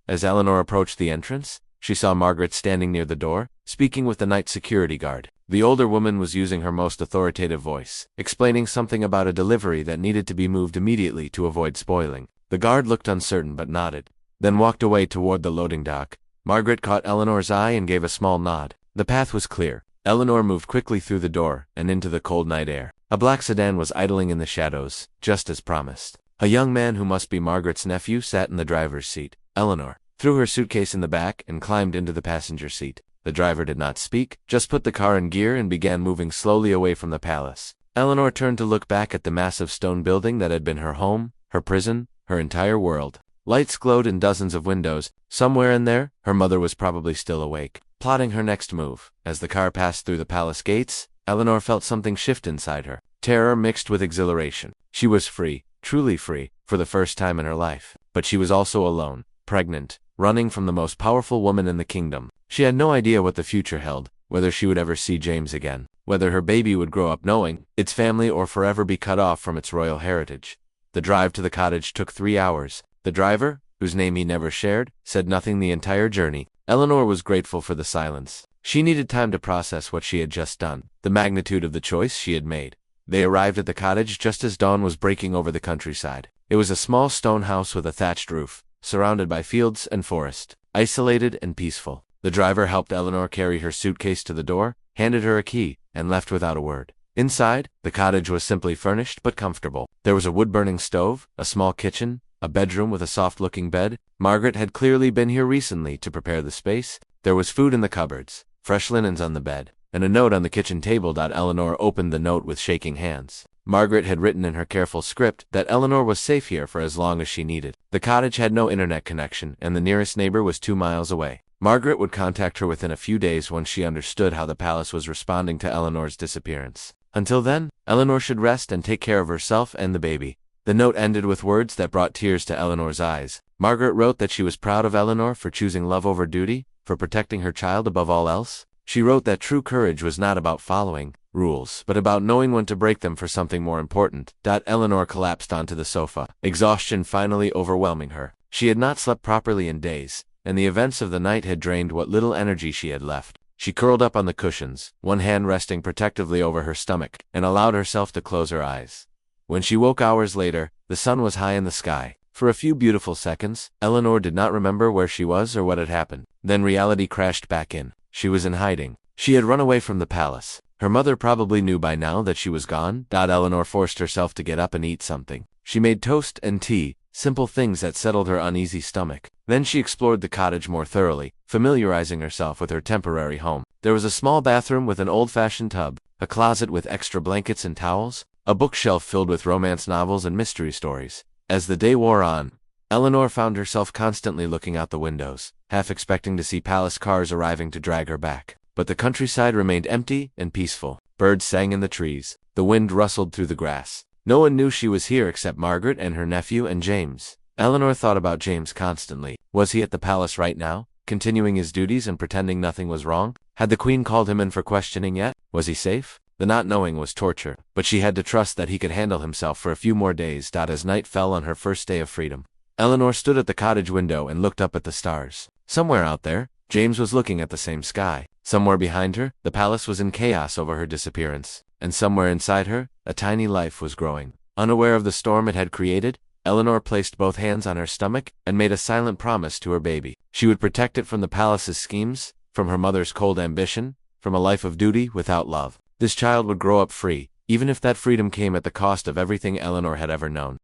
As Eleanor approached the entrance, she saw Margaret standing near the door, speaking with the night security guard. The older woman was using her most authoritative voice, explaining something about a delivery that needed to be moved immediately to avoid spoiling. The guard looked uncertain but nodded, then walked away toward the loading dock. Margaret caught Eleanor's eye and gave a small nod. The path was clear. Eleanor moved quickly through the door and into the cold night air. A black sedan was idling in the shadows, just as promised. A young man who must be Margaret's nephew sat in the driver's seat. Eleanor threw her suitcase in the back and climbed into the passenger seat. The driver did not speak, just put the car in gear and began moving slowly away from the palace. Eleanor turned to look back at the massive stone building that had been her home, her prison, her entire world. Lights glowed in dozens of windows. Somewhere in there, her mother was probably still awake, plotting her next move. As the car passed through the palace gates, Eleanor felt something shift inside her. Terror mixed with exhilaration. She was free, truly free, for the first time in her life. But she was also alone, pregnant, running from the most powerful woman in the kingdom. She had no idea what the future held, whether she would ever see James again, whether her baby would grow up knowing its family or forever be cut off from its royal heritage. The drive to the cottage took 3 hours. The driver, whose name he never shared, said nothing the entire journey. Eleanor was grateful for the silence. She needed time to process what she had just done, the magnitude of the choice she had made. They arrived at the cottage just as dawn was breaking over the countryside. It was a small stone house with a thatched roof, surrounded by fields and forest, isolated and peaceful. The driver helped Eleanor carry her suitcase to the door, handed her a key, and left without a word. Inside, the cottage was simply furnished but comfortable. There was a wood-burning stove, a small kitchen, a bedroom with a soft-looking bed. Margaret had clearly been here recently to prepare the space. There was food in the cupboards, fresh linens on the bed, and a note on the kitchen table. Eleanor opened the note with shaking hands. Margaret had written in her careful script that Eleanor was safe here for as long as she needed. The cottage had no internet connection, and the nearest neighbor was 2 miles away. Margaret would contact her within a few days once she understood how the palace was responding to Eleanor's disappearance. Until then, Eleanor should rest and take care of herself and the baby. The note ended with words that brought tears to Eleanor's eyes. Margaret wrote that she was proud of Eleanor for choosing love over duty, for protecting her child above all else. She wrote that true courage was not about following rules, but about knowing when to break them for something more important. Eleanor collapsed onto the sofa, exhaustion finally overwhelming her. She had not slept properly in days, and the events of the night had drained what little energy she had left. She curled up on the cushions, one hand resting protectively over her stomach, and allowed herself to close her eyes. When she woke hours later, the sun was high in the sky. For a few beautiful seconds, Eleanor did not remember where she was or what had happened. Then reality crashed back in. She was in hiding. She had run away from the palace. Her mother probably knew by now that she was gone. Eleanor forced herself to get up and eat something. She made toast and tea, simple things that settled her uneasy stomach. Then she explored the cottage more thoroughly, familiarizing herself with her temporary home. There was a small bathroom with an old-fashioned tub, a closet with extra blankets and towels, a bookshelf filled with romance novels and mystery stories. As the day wore on, Eleanor found herself constantly looking out the windows, half expecting to see palace cars arriving to drag her back. but the countryside remained empty and peaceful. Birds sang in the trees. The wind rustled through the grass. No one knew she was here except Margaret and her nephew and James. Eleanor thought about James constantly. Was he at the palace right now, continuing his duties and pretending nothing was wrong? Had the queen called him in for questioning yet? Was he safe? The not knowing was torture, but she had to trust that he could handle himself for a few more days. As night fell on her first day of freedom, Eleanor stood at the cottage window and looked up at the stars. Somewhere out there, James was looking at the same sky. Somewhere behind her, the palace was in chaos over her disappearance. And somewhere inside her, a tiny life was growing. Unaware of the storm it had created, Eleanor placed both hands on her stomach and made a silent promise to her baby. She would protect it from the palace's schemes, from her mother's cold ambition, from a life of duty without love. This child would grow up free, even if that freedom came at the cost of everything Eleanor had ever known.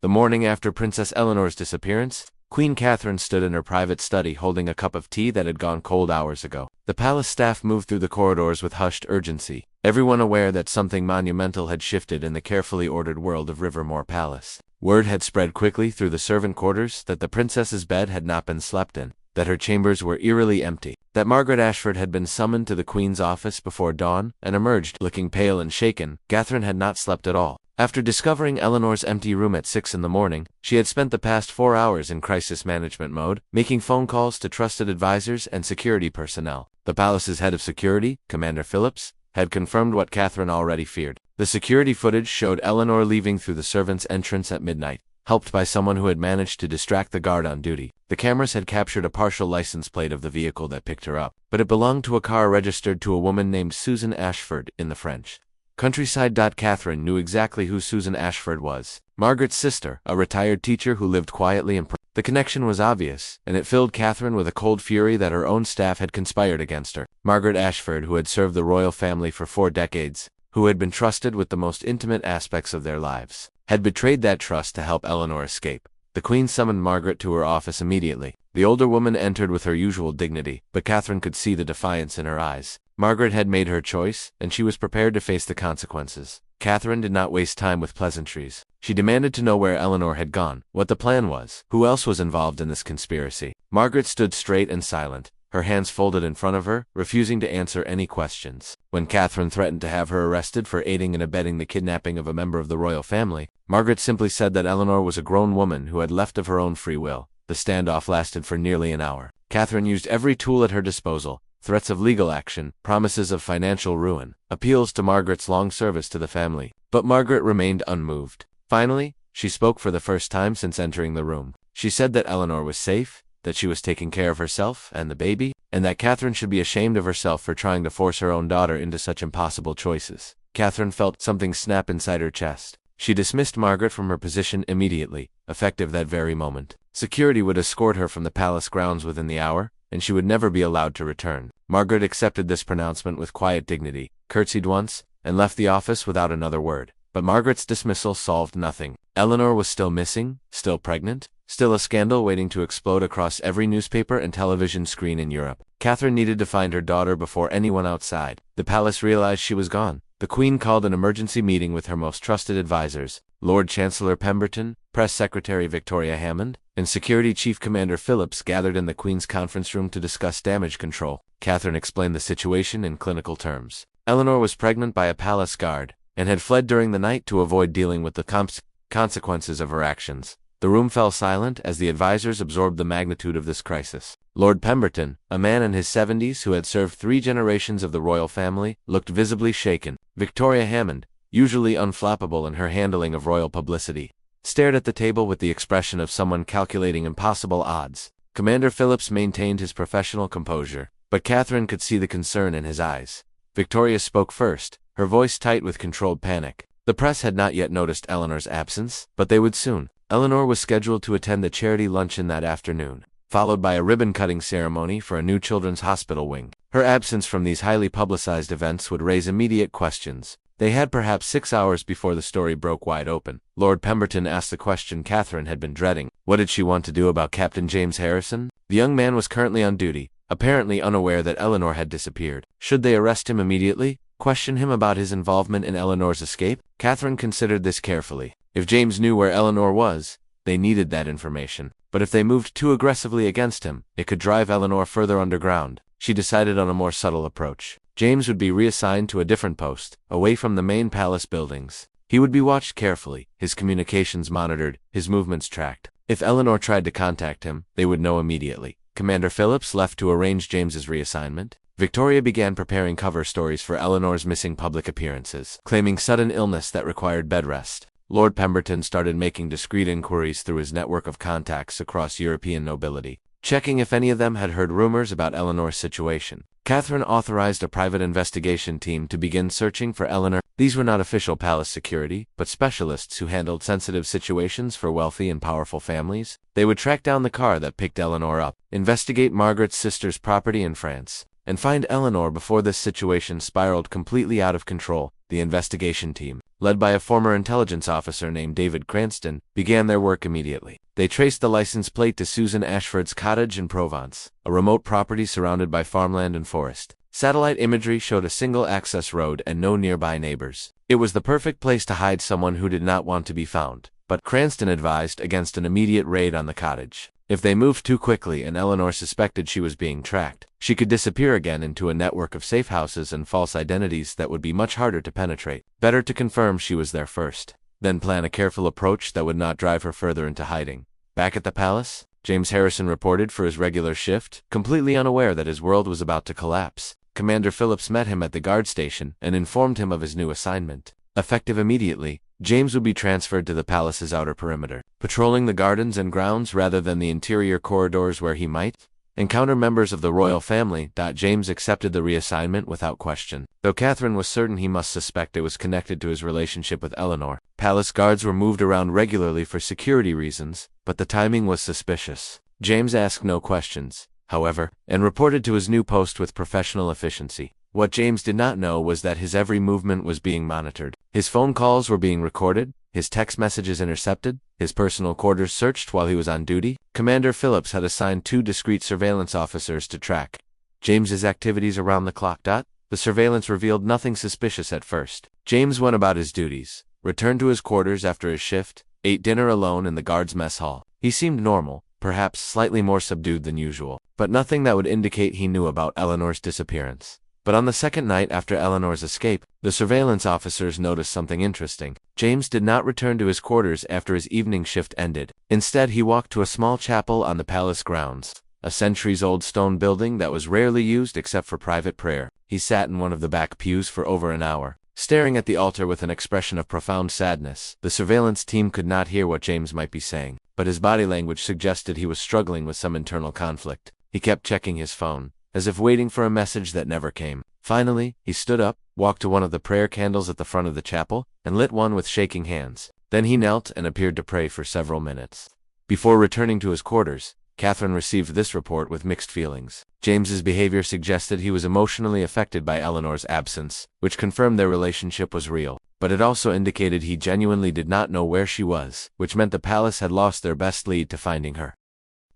The morning after Princess Eleanor's disappearance, Queen Catherine stood in her private study holding a cup of tea that had gone cold hours ago. The palace staff moved through the corridors with hushed urgency, everyone aware that something monumental had shifted in the carefully ordered world of Rivermore Palace. Word had spread quickly through the servant quarters that the princess's bed had not been slept in, that her chambers were eerily empty, that Margaret Ashford had been summoned to the Queen's office before dawn and emerged looking pale and shaken. Catherine had not slept at all. After discovering Eleanor's empty room at 6 in the morning, she had spent the past 4 hours in crisis management mode, making phone calls to trusted advisors and security personnel. The palace's head of security, Commander Phillips, had confirmed what Catherine already feared. The security footage showed Eleanor leaving through the servants' entrance at midnight, helped by someone who had managed to distract the guard on duty. The cameras had captured a partial license plate of the vehicle that picked her up, but it belonged to a car registered to a woman named Susan Ashford in the French countryside. Catherine knew exactly who Susan Ashford was. Margaret's sister, a retired teacher who lived quietly in The connection was obvious, and it filled Catherine with a cold fury that her own staff had conspired against her. Margaret Ashford, who had served the royal family for 4 decades, who had been trusted with the most intimate aspects of their lives, had betrayed that trust to help Eleanor escape. The Queen summoned Margaret to her office immediately. The older woman entered with her usual dignity, but Catherine could see the defiance in her eyes. Margaret had made her choice, and she was prepared to face the consequences. Catherine did not waste time with pleasantries. She demanded to know where Eleanor had gone, what the plan was, who else was involved in this conspiracy. Margaret stood straight and silent, her hands folded in front of her, refusing to answer any questions. When Catherine threatened to have her arrested for aiding and abetting the kidnapping of a member of the royal family, Margaret simply said that Eleanor was a grown woman who had left of her own free will. The standoff lasted for nearly an hour. Catherine used every tool at her disposal: threats of legal action, promises of financial ruin, appeals to Margaret's long service to the family. But Margaret remained unmoved. Finally, she spoke for the first time since entering the room. She said that Eleanor was safe, that she was taking care of herself and the baby, and that Catherine should be ashamed of herself for trying to force her own daughter into such impossible choices. Catherine felt something snap inside her chest. She dismissed Margaret from her position immediately, effective that very moment. Security would escort her from the palace grounds within the hour, and she would never be allowed to return. Margaret accepted this pronouncement with quiet dignity, curtsied once, and left the office without another word. But Margaret's dismissal solved nothing. Eleanor was still missing, still pregnant, still a scandal waiting to explode across every newspaper and television screen in Europe. Catherine needed to find her daughter before anyone outside the palace realized she was gone. The Queen called an emergency meeting with her most trusted advisors, Lord Chancellor Pemberton, Press Secretary Victoria Hammond, and Security Chief Commander Phillips gathered in the Queen's conference room to discuss damage control. Catherine explained the situation in clinical terms. Eleanor was pregnant by a palace guard, and had fled during the night to avoid dealing with the consequences of her actions. The room fell silent as the advisors absorbed the magnitude of this crisis. Lord Pemberton, a man in his 70s who had served 3 generations of the royal family, looked visibly shaken. Victoria Hammond, usually unflappable in her handling of royal publicity, stared at the table with the expression of someone calculating impossible odds. Commander Phillips maintained his professional composure, but Catherine could see the concern in his eyes. Victoria spoke first, her voice tight with controlled panic. The press had not yet noticed Eleanor's absence, but they would soon. Eleanor was scheduled to attend the charity luncheon that afternoon, followed by a ribbon-cutting ceremony for a new children's hospital wing. Her absence from these highly publicized events would raise immediate questions. They had perhaps 6 hours before the story broke wide open. Lord Pemberton asked the question Catherine had been dreading. What did she want to do about Captain James Harrison? The young man was currently on duty, apparently unaware that Eleanor had disappeared. Should they arrest him immediately? Question him about his involvement in Eleanor's escape? Catherine considered this carefully. If James knew where Eleanor was, they needed that information. But if they moved too aggressively against him, it could drive Eleanor further underground. she decided on a more subtle approach. James would be reassigned to a different post, away from the main palace buildings. He would be watched carefully, his communications monitored, his movements tracked. If Eleanor tried to contact him, they would know immediately. Commander Phillips left to arrange James's reassignment. Victoria began preparing cover stories for Eleanor's missing public appearances, claiming sudden illness that required bed rest. Lord Pemberton started making discreet inquiries through his network of contacts across European nobility, checking if any of them had heard rumors about Eleanor's situation. Catherine authorized a private investigation team to begin searching for Eleanor. These were not official palace security, but specialists who handled sensitive situations for wealthy and powerful families. They would track down the car that picked Eleanor up, investigate Margaret's sister's property in France, and find Eleanor before this situation spiraled completely out of control. The investigation team, led by a former intelligence officer named David Cranston, began their work immediately. They traced the license plate to Susan Ashford's cottage in Provence, a remote property surrounded by farmland and forest. Satellite imagery showed a single access road and no nearby neighbors. It was the perfect place to hide someone who did not want to be found. But Cranston advised against an immediate raid on the cottage. If they moved too quickly and Eleanor suspected she was being tracked, she could disappear again into a network of safe houses and false identities that would be much harder to penetrate. Better to confirm she was there first, then plan a careful approach that would not drive her further into hiding. Back at the palace, James Harrison reported for his regular shift, completely unaware that his world was about to collapse. Commander Phillips met him at the guard station and informed him of his new assignment. Effective immediately, James would be transferred to the palace's outer perimeter, patrolling the gardens and grounds rather than the interior corridors where he might encounter members of the royal family. James accepted the reassignment without question, though Catherine was certain he must suspect it was connected to his relationship with Eleanor. Palace guards were moved around regularly for security reasons, but the timing was suspicious. James asked no questions, however, and reported to his new post with professional efficiency. What James did not know was that his every movement was being monitored. His phone calls were being recorded, his text messages intercepted, his personal quarters searched while he was on duty. Commander Phillips had assigned 2 discreet surveillance officers to track James's activities around the clock. The surveillance revealed nothing suspicious at first. James went about his duties, returned to his quarters after his shift, ate dinner alone in the guards' mess hall. He seemed normal, perhaps slightly more subdued than usual, but nothing that would indicate he knew about Eleanor's disappearance. But on the second night after Eleanor's escape, the surveillance officers noticed something interesting. James did not return to his quarters after his evening shift ended. Instead, he walked to a small chapel on the palace grounds, a centuries-old stone building that was rarely used except for private prayer. He sat in one of the back pews for over an hour, staring at the altar with an expression of profound sadness. The surveillance team could not hear what James might be saying, but his body language suggested he was struggling with some internal conflict. He kept checking his phone, as if waiting for a message that never came. Finally, he stood up, walked to one of the prayer candles at the front of the chapel, and lit one with shaking hands. Then he knelt and appeared to pray for several minutes. Before returning to his quarters, Catherine received this report with mixed feelings. James's behavior suggested he was emotionally affected by Eleanor's absence, which confirmed their relationship was real. But it also indicated he genuinely did not know where she was, which meant the palace had lost their best lead to finding her.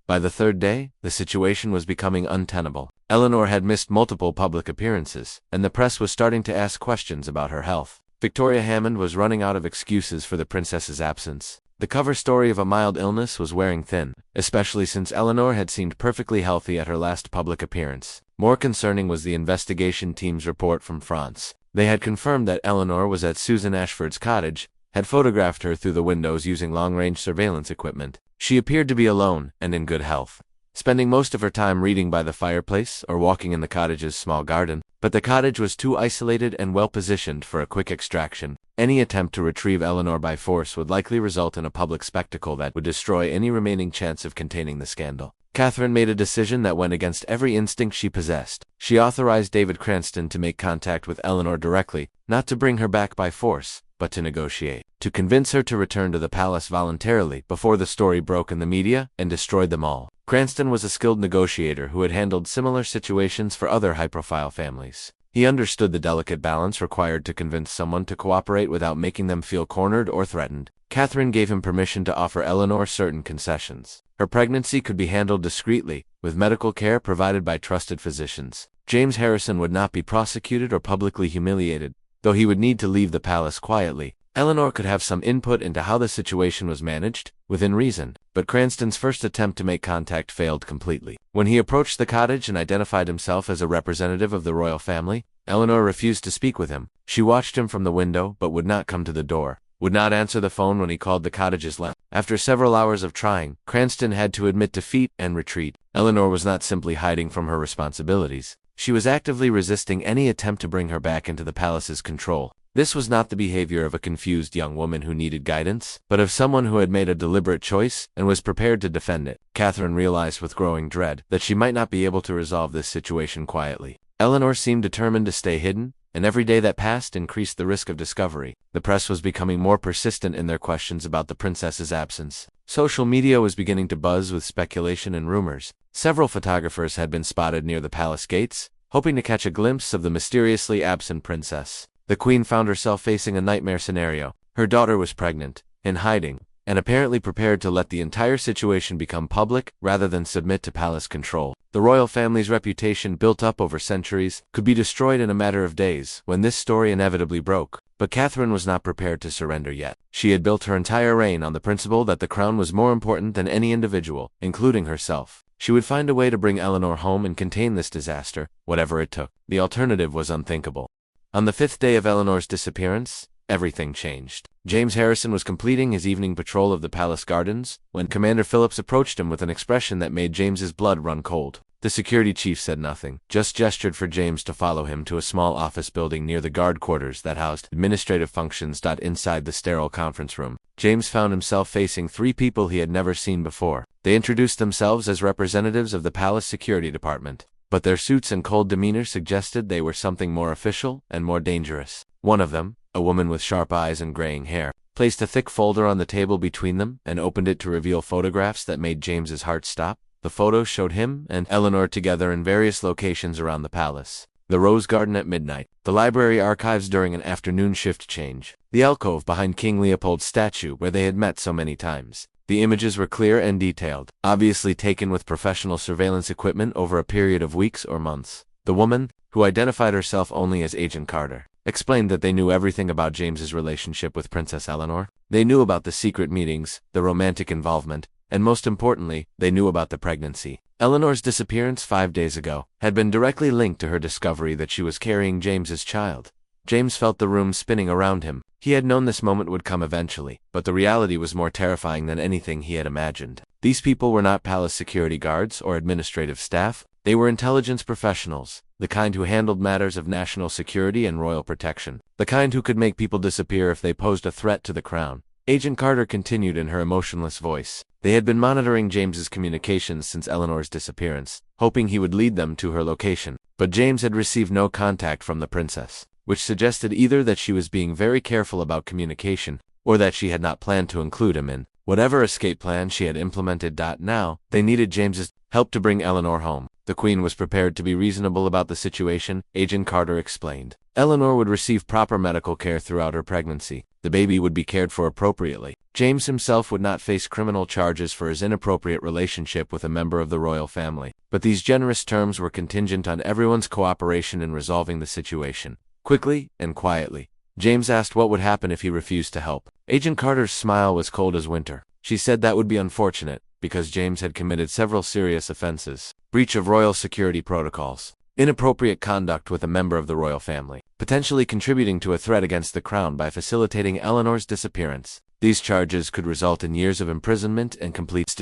By the third day, the situation was becoming untenable. Eleanor had missed multiple public appearances, and the press was starting to ask questions about her health. Victoria Hammond was running out of excuses for the princess's absence. The cover story of a mild illness was wearing thin, especially since Eleanor had seemed perfectly healthy at her last public appearance. More concerning was the investigation team's report from France. They had confirmed that Eleanor was at Susan Ashford's cottage, had photographed her through the windows using long-range surveillance equipment. She appeared to be alone and in good health, spending most of her time reading by the fireplace or walking in the cottage's small garden. But the cottage was too isolated and well-positioned for a quick extraction. Any attempt to retrieve Eleanor by force would likely result in a public spectacle that would destroy any remaining chance of containing the scandal. Catherine made a decision that went against every instinct she possessed. She authorized David Cranston to make contact with Eleanor directly, not to bring her back by force, but to negotiate, to convince her to return to the palace voluntarily before the story broke in the media and destroyed them all. Cranston was a skilled negotiator who had handled similar situations for other high-profile families. He understood the delicate balance required to convince someone to cooperate without making them feel cornered or threatened. Catherine gave him permission to offer Eleanor certain concessions. Her pregnancy could be handled discreetly, with medical care provided by trusted physicians. James Harrison would not be prosecuted or publicly humiliated, though he would need to leave the palace quietly. Eleanor could have some input into how the situation was managed, within reason, but Cranston's first attempt to make contact failed completely. When he approached the cottage and identified himself as a representative of the royal family, Eleanor refused to speak with him. She watched him from the window but would not come to the door, would not answer the phone when he called the cottage's lamp. After several hours of trying, Cranston had to admit defeat and retreat. Eleanor was not simply hiding from her responsibilities. She was actively resisting any attempt to bring her back into the palace's control. This was not the behavior of a confused young woman who needed guidance, but of someone who had made a deliberate choice and was prepared to defend it. Catherine realized with growing dread that she might not be able to resolve this situation quietly. Eleanor seemed determined to stay hidden, and every day that passed increased the risk of discovery. The press was becoming more persistent in their questions about the princess's absence. Social media was beginning to buzz with speculation and rumors. Several photographers had been spotted near the palace gates, hoping to catch a glimpse of the mysteriously absent princess. The queen found herself facing a nightmare scenario. Her daughter was pregnant, in hiding, and apparently prepared to let the entire situation become public rather than submit to palace control. The royal family's reputation, built up over centuries, could be destroyed in a matter of days when this story inevitably broke. But Catherine was not prepared to surrender yet. She had built her entire reign on the principle that the crown was more important than any individual, including herself. She would find a way to bring Eleanor home and contain this disaster, whatever it took. The alternative was unthinkable. On the 5th day of Eleanor's disappearance, everything changed. James Harrison was completing his evening patrol of the palace gardens when Commander Phillips approached him with an expression that made James's blood run cold. The security chief said nothing, just gestured for James to follow him to a small office building near the guard quarters that housed administrative functions. Inside the sterile conference room, James found himself facing three people he had never seen before. They introduced themselves as representatives of the palace security department, but their suits and cold demeanor suggested they were something more official and more dangerous. One of them, a woman with sharp eyes and graying hair, placed a thick folder on the table between them and opened it to reveal photographs that made James's heart stop. The photos showed him and Eleanor together in various locations around the palace. The Rose Garden at midnight, the library archives during an afternoon shift change, the alcove behind King Leopold's statue where they had met so many times. The images were clear and detailed, obviously taken with professional surveillance equipment over a period of weeks or months. The woman, who identified herself only as Agent Carter, explained that they knew everything about James's relationship with Princess Eleanor. They knew about the secret meetings, the romantic involvement, and most importantly, they knew about the pregnancy. Eleanor's disappearance 5 days ago had been directly linked to her discovery that she was carrying James's child. James felt the room spinning around him. He had known this moment would come eventually, but the reality was more terrifying than anything he had imagined. These people were not palace security guards or administrative staff. They were intelligence professionals, the kind who handled matters of national security and royal protection, the kind who could make people disappear if they posed a threat to the crown. Agent Carter continued in her emotionless voice. They had been monitoring James's communications since Eleanor's disappearance, hoping he would lead them to her location. But James had received no contact from the princess, which suggested either that she was being very careful about communication, or that she had not planned to include him in whatever escape plan she had implemented. Now, they needed James's help to bring Eleanor home. The Queen was prepared to be reasonable about the situation, Agent Carter explained. Eleanor would receive proper medical care throughout her pregnancy. The baby would be cared for appropriately. James himself would not face criminal charges for his inappropriate relationship with a member of the royal family. But these generous terms were contingent on everyone's cooperation in resolving the situation. Quickly and quietly, James asked what would happen if he refused to help. Agent Carter's smile was cold as winter. She said that would be unfortunate, because James had committed several serious offenses: breach of royal security protocols, inappropriate conduct with a member of the royal family, potentially contributing to a threat against the crown by facilitating Eleanor's disappearance. These charges could result in years of imprisonment and complete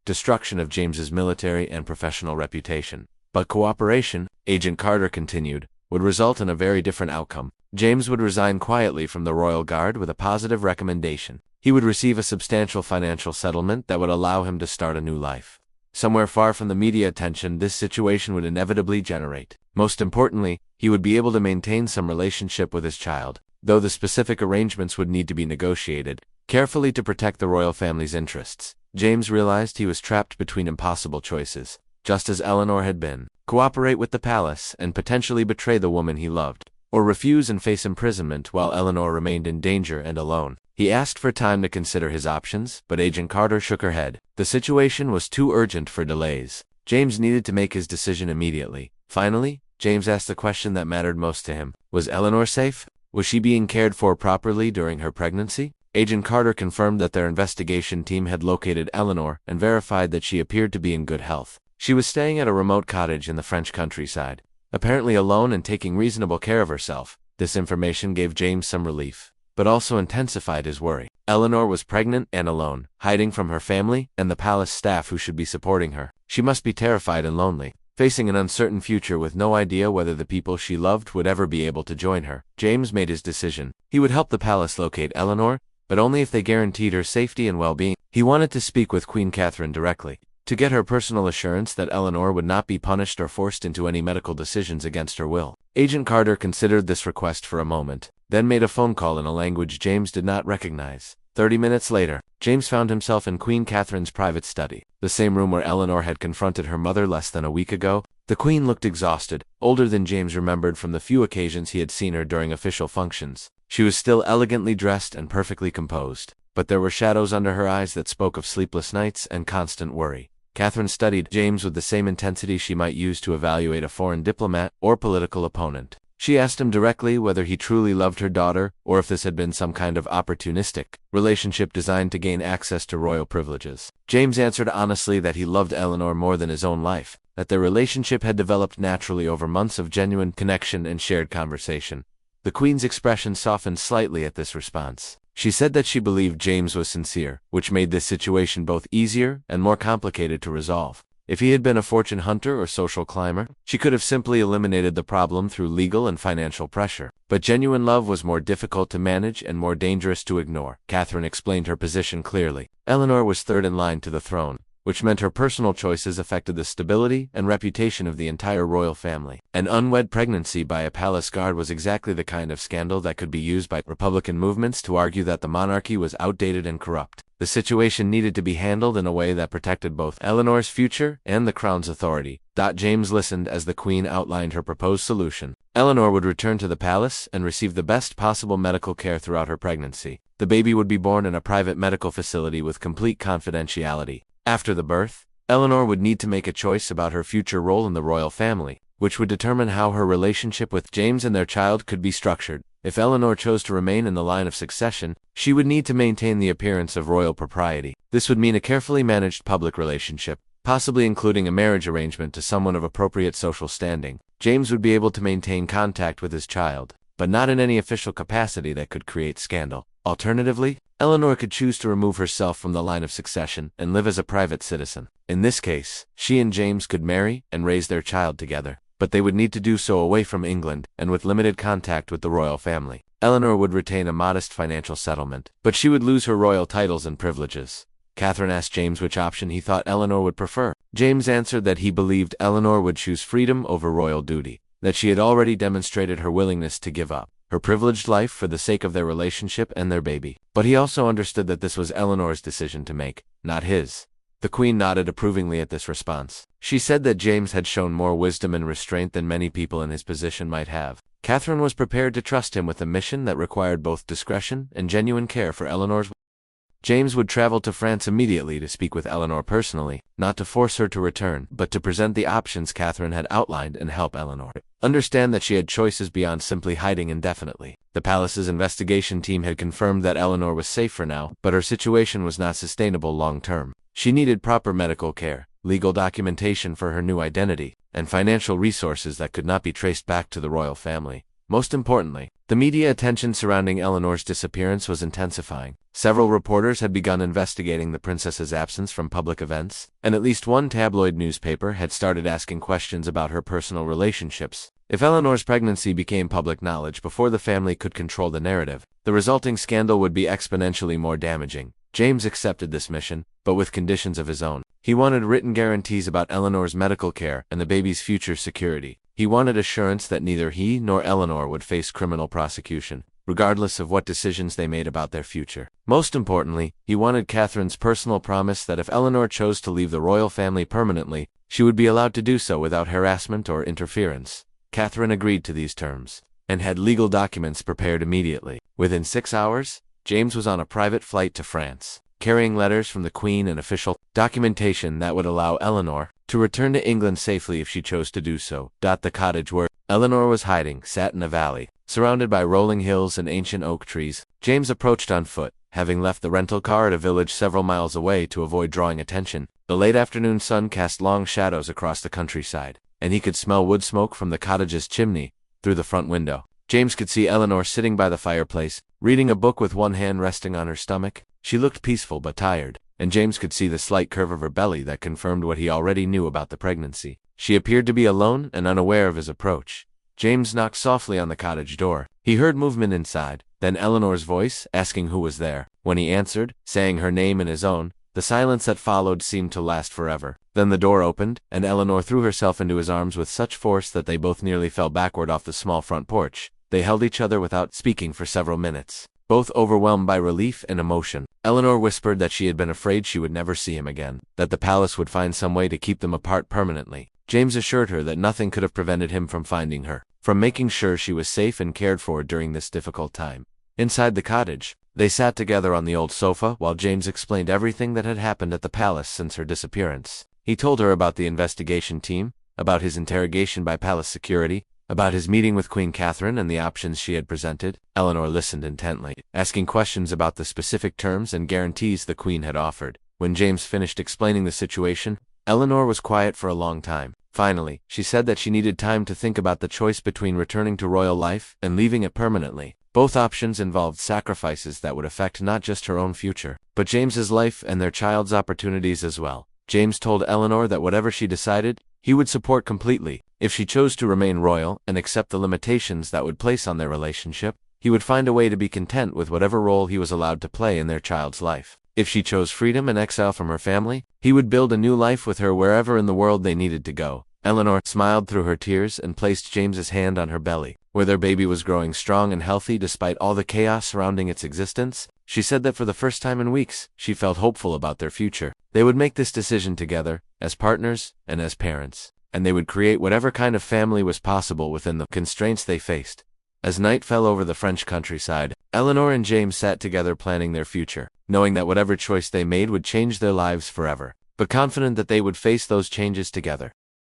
destruction of James's military and professional reputation. But cooperation, Agent Carter continued, would result in a very different outcome. James would resign quietly from the Royal Guard with a positive recommendation. He would receive a substantial financial settlement that would allow him to start a new life somewhere far from the media attention this situation would inevitably generate. Most importantly, he would be able to maintain some relationship with his child, though the specific arrangements would need to be negotiated carefully to protect the royal family's interests. James realized he was trapped between impossible choices, just as Eleanor had been: cooperate with the palace and potentially betray the woman he loved, or refuse and face imprisonment while Eleanor remained in danger and alone. He asked for time to consider his options, but Agent Carter shook her head. The situation was too urgent for delays. James needed to make his decision immediately. Finally, James asked the question that mattered most to him. Was Eleanor safe? Was she being cared for properly during her pregnancy? Agent Carter confirmed that their investigation team had located Eleanor and verified that she appeared to be in good health. She was staying at a remote cottage in the French countryside, apparently alone and taking reasonable care of herself. This information gave James some relief, but also intensified his worry. Eleanor was pregnant and alone, hiding from her family and the palace staff who should be supporting her. She must be terrified and lonely, facing an uncertain future with no idea whether the people she loved would ever be able to join her. James made his decision. He would help the palace locate Eleanor, but only if they guaranteed her safety and well-being. He wanted to speak with Queen Catherine directly, to get her personal assurance that Eleanor would not be punished or forced into any medical decisions against her will. Agent Carter considered this request for a moment, then made a phone call in a language James did not recognize. 30 minutes later, James found himself in Queen Catherine's private study, the same room where Eleanor had confronted her mother less than a week ago. The Queen looked exhausted, older than James remembered from the few occasions he had seen her during official functions. She was still elegantly dressed and perfectly composed, but there were shadows under her eyes that spoke of sleepless nights and constant worry. Catherine studied James with the same intensity she might use to evaluate a foreign diplomat or political opponent. She asked him directly whether he truly loved her daughter or if this had been some kind of opportunistic relationship designed to gain access to royal privileges. James answered honestly that he loved Eleanor more than his own life, that their relationship had developed naturally over months of genuine connection and shared conversation. The Queen's expression softened slightly at this response. She said that she believed James was sincere, which made this situation both easier and more complicated to resolve. If he had been a fortune hunter or social climber, she could have simply eliminated the problem through legal and financial pressure. But genuine love was more difficult to manage and more dangerous to ignore. Catherine explained her position clearly. Eleanor was third in line to the throne, which meant her personal choices affected the stability and reputation of the entire royal family. An unwed pregnancy by a palace guard was exactly the kind of scandal that could be used by Republican movements to argue that the monarchy was outdated and corrupt. The situation needed to be handled in a way that protected both Eleanor's future and the crown's authority. James listened as the Queen outlined her proposed solution. Eleanor would return to the palace and receive the best possible medical care throughout her pregnancy. The baby would be born in a private medical facility with complete confidentiality. After the birth, Eleanor would need to make a choice about her future role in the royal family, which would determine how her relationship with James and their child could be structured. If Eleanor chose to remain in the line of succession, she would need to maintain the appearance of royal propriety. This would mean a carefully managed public relationship, possibly including a marriage arrangement to someone of appropriate social standing. James would be able to maintain contact with his child, but not in any official capacity that could create scandal. Alternatively, Eleanor could choose to remove herself from the line of succession and live as a private citizen. In this case, she and James could marry and raise their child together, but they would need to do so away from England and with limited contact with the royal family. Eleanor would retain a modest financial settlement, but she would lose her royal titles and privileges. Catherine asked James which option he thought Eleanor would prefer. James answered that he believed Eleanor would choose freedom over royal duty, that she had already demonstrated her willingness to give up her privileged life for the sake of their relationship and their baby. But he also understood that this was Eleanor's decision to make, not his. The Queen nodded approvingly at this response. She said that James had shown more wisdom and restraint than many people in his position might have. Catherine was prepared to trust him with a mission that required both discretion and genuine care for Eleanor's. James would travel to France immediately to speak with Eleanor personally, not to force her to return, but to present the options Catherine had outlined and help Eleanor understand that she had choices beyond simply hiding indefinitely. The palace's investigation team had confirmed that Eleanor was safe for now, but her situation was not sustainable long-term. She needed proper medical care, legal documentation for her new identity, and financial resources that could not be traced back to the royal family. Most importantly, the media attention surrounding Eleanor's disappearance was intensifying. Several reporters had begun investigating the princess's absence from public events, and at least one tabloid newspaper had started asking questions about her personal relationships. If Eleanor's pregnancy became public knowledge before the family could control the narrative, the resulting scandal would be exponentially more damaging. James accepted this mission, but with conditions of his own. He wanted written guarantees about Eleanor's medical care and the baby's future security. He wanted assurance that neither he nor Eleanor would face criminal prosecution, regardless of what decisions they made about their future. Most importantly, he wanted Catherine's personal promise that if Eleanor chose to leave the royal family permanently, she would be allowed to do so without harassment or interference. Catherine agreed to these terms, and had legal documents prepared immediately. Within 6 hours, James was on a private flight to France, carrying letters from the Queen and official documentation that would allow Eleanor to return to England safely if she chose to do so. The cottage where Eleanor was hiding sat in a valley, surrounded by rolling hills and ancient oak trees. James approached on foot, having left the rental car at a village several miles away to avoid drawing attention. The late afternoon sun cast long shadows across the countryside, and he could smell wood smoke from the cottage's chimney through the front window. James could see Eleanor sitting by the fireplace, reading a book with one hand resting on her stomach. She looked peaceful but tired, and James could see the slight curve of her belly that confirmed what he already knew about the pregnancy. She appeared to be alone and unaware of his approach. James knocked softly on the cottage door. He heard movement inside, then Eleanor's voice, asking who was there. When he answered, saying her name and his own, the silence that followed seemed to last forever. Then the door opened, and Eleanor threw herself into his arms with such force that they both nearly fell backward off the small front porch. They held each other without speaking for several minutes, both overwhelmed by relief and emotion. Eleanor whispered that she had been afraid she would never see him again, that the palace would find some way to keep them apart permanently. James assured her that nothing could have prevented him from finding her, from making sure she was safe and cared for during this difficult time. Inside the cottage, they sat together on the old sofa while James explained everything that had happened at the palace since her disappearance. He told her about the investigation team, about his interrogation by palace security, about his meeting with Queen Catherine and the options she had presented. Eleanor listened intently, asking questions about the specific terms and guarantees the Queen had offered. When James finished explaining the situation, Eleanor was quiet for a long time. Finally, she said that she needed time to think about the choice between returning to royal life and leaving it permanently. Both options involved sacrifices that would affect not just her own future, but James's life and their child's opportunities as well. James told Eleanor that whatever she decided, he would support completely. If she chose to remain royal and accept the limitations that would place on their relationship, he would find a way to be content with whatever role he was allowed to play in their child's life. If she chose freedom and exile from her family, he would build a new life with her wherever in the world they needed to go. Eleanor smiled through her tears and placed James's hand on her belly, where their baby was growing strong and healthy despite all the chaos surrounding its existence. She said that for the first time in weeks, she felt hopeful about their future. They would make this decision together, as partners and as parents, and they would create whatever kind of family was possible within the constraints they faced. As night fell over the French countryside, Eleanor and James sat together planning their future, knowing that whatever choice they made would change their lives forever, but confident that they would face those changes together.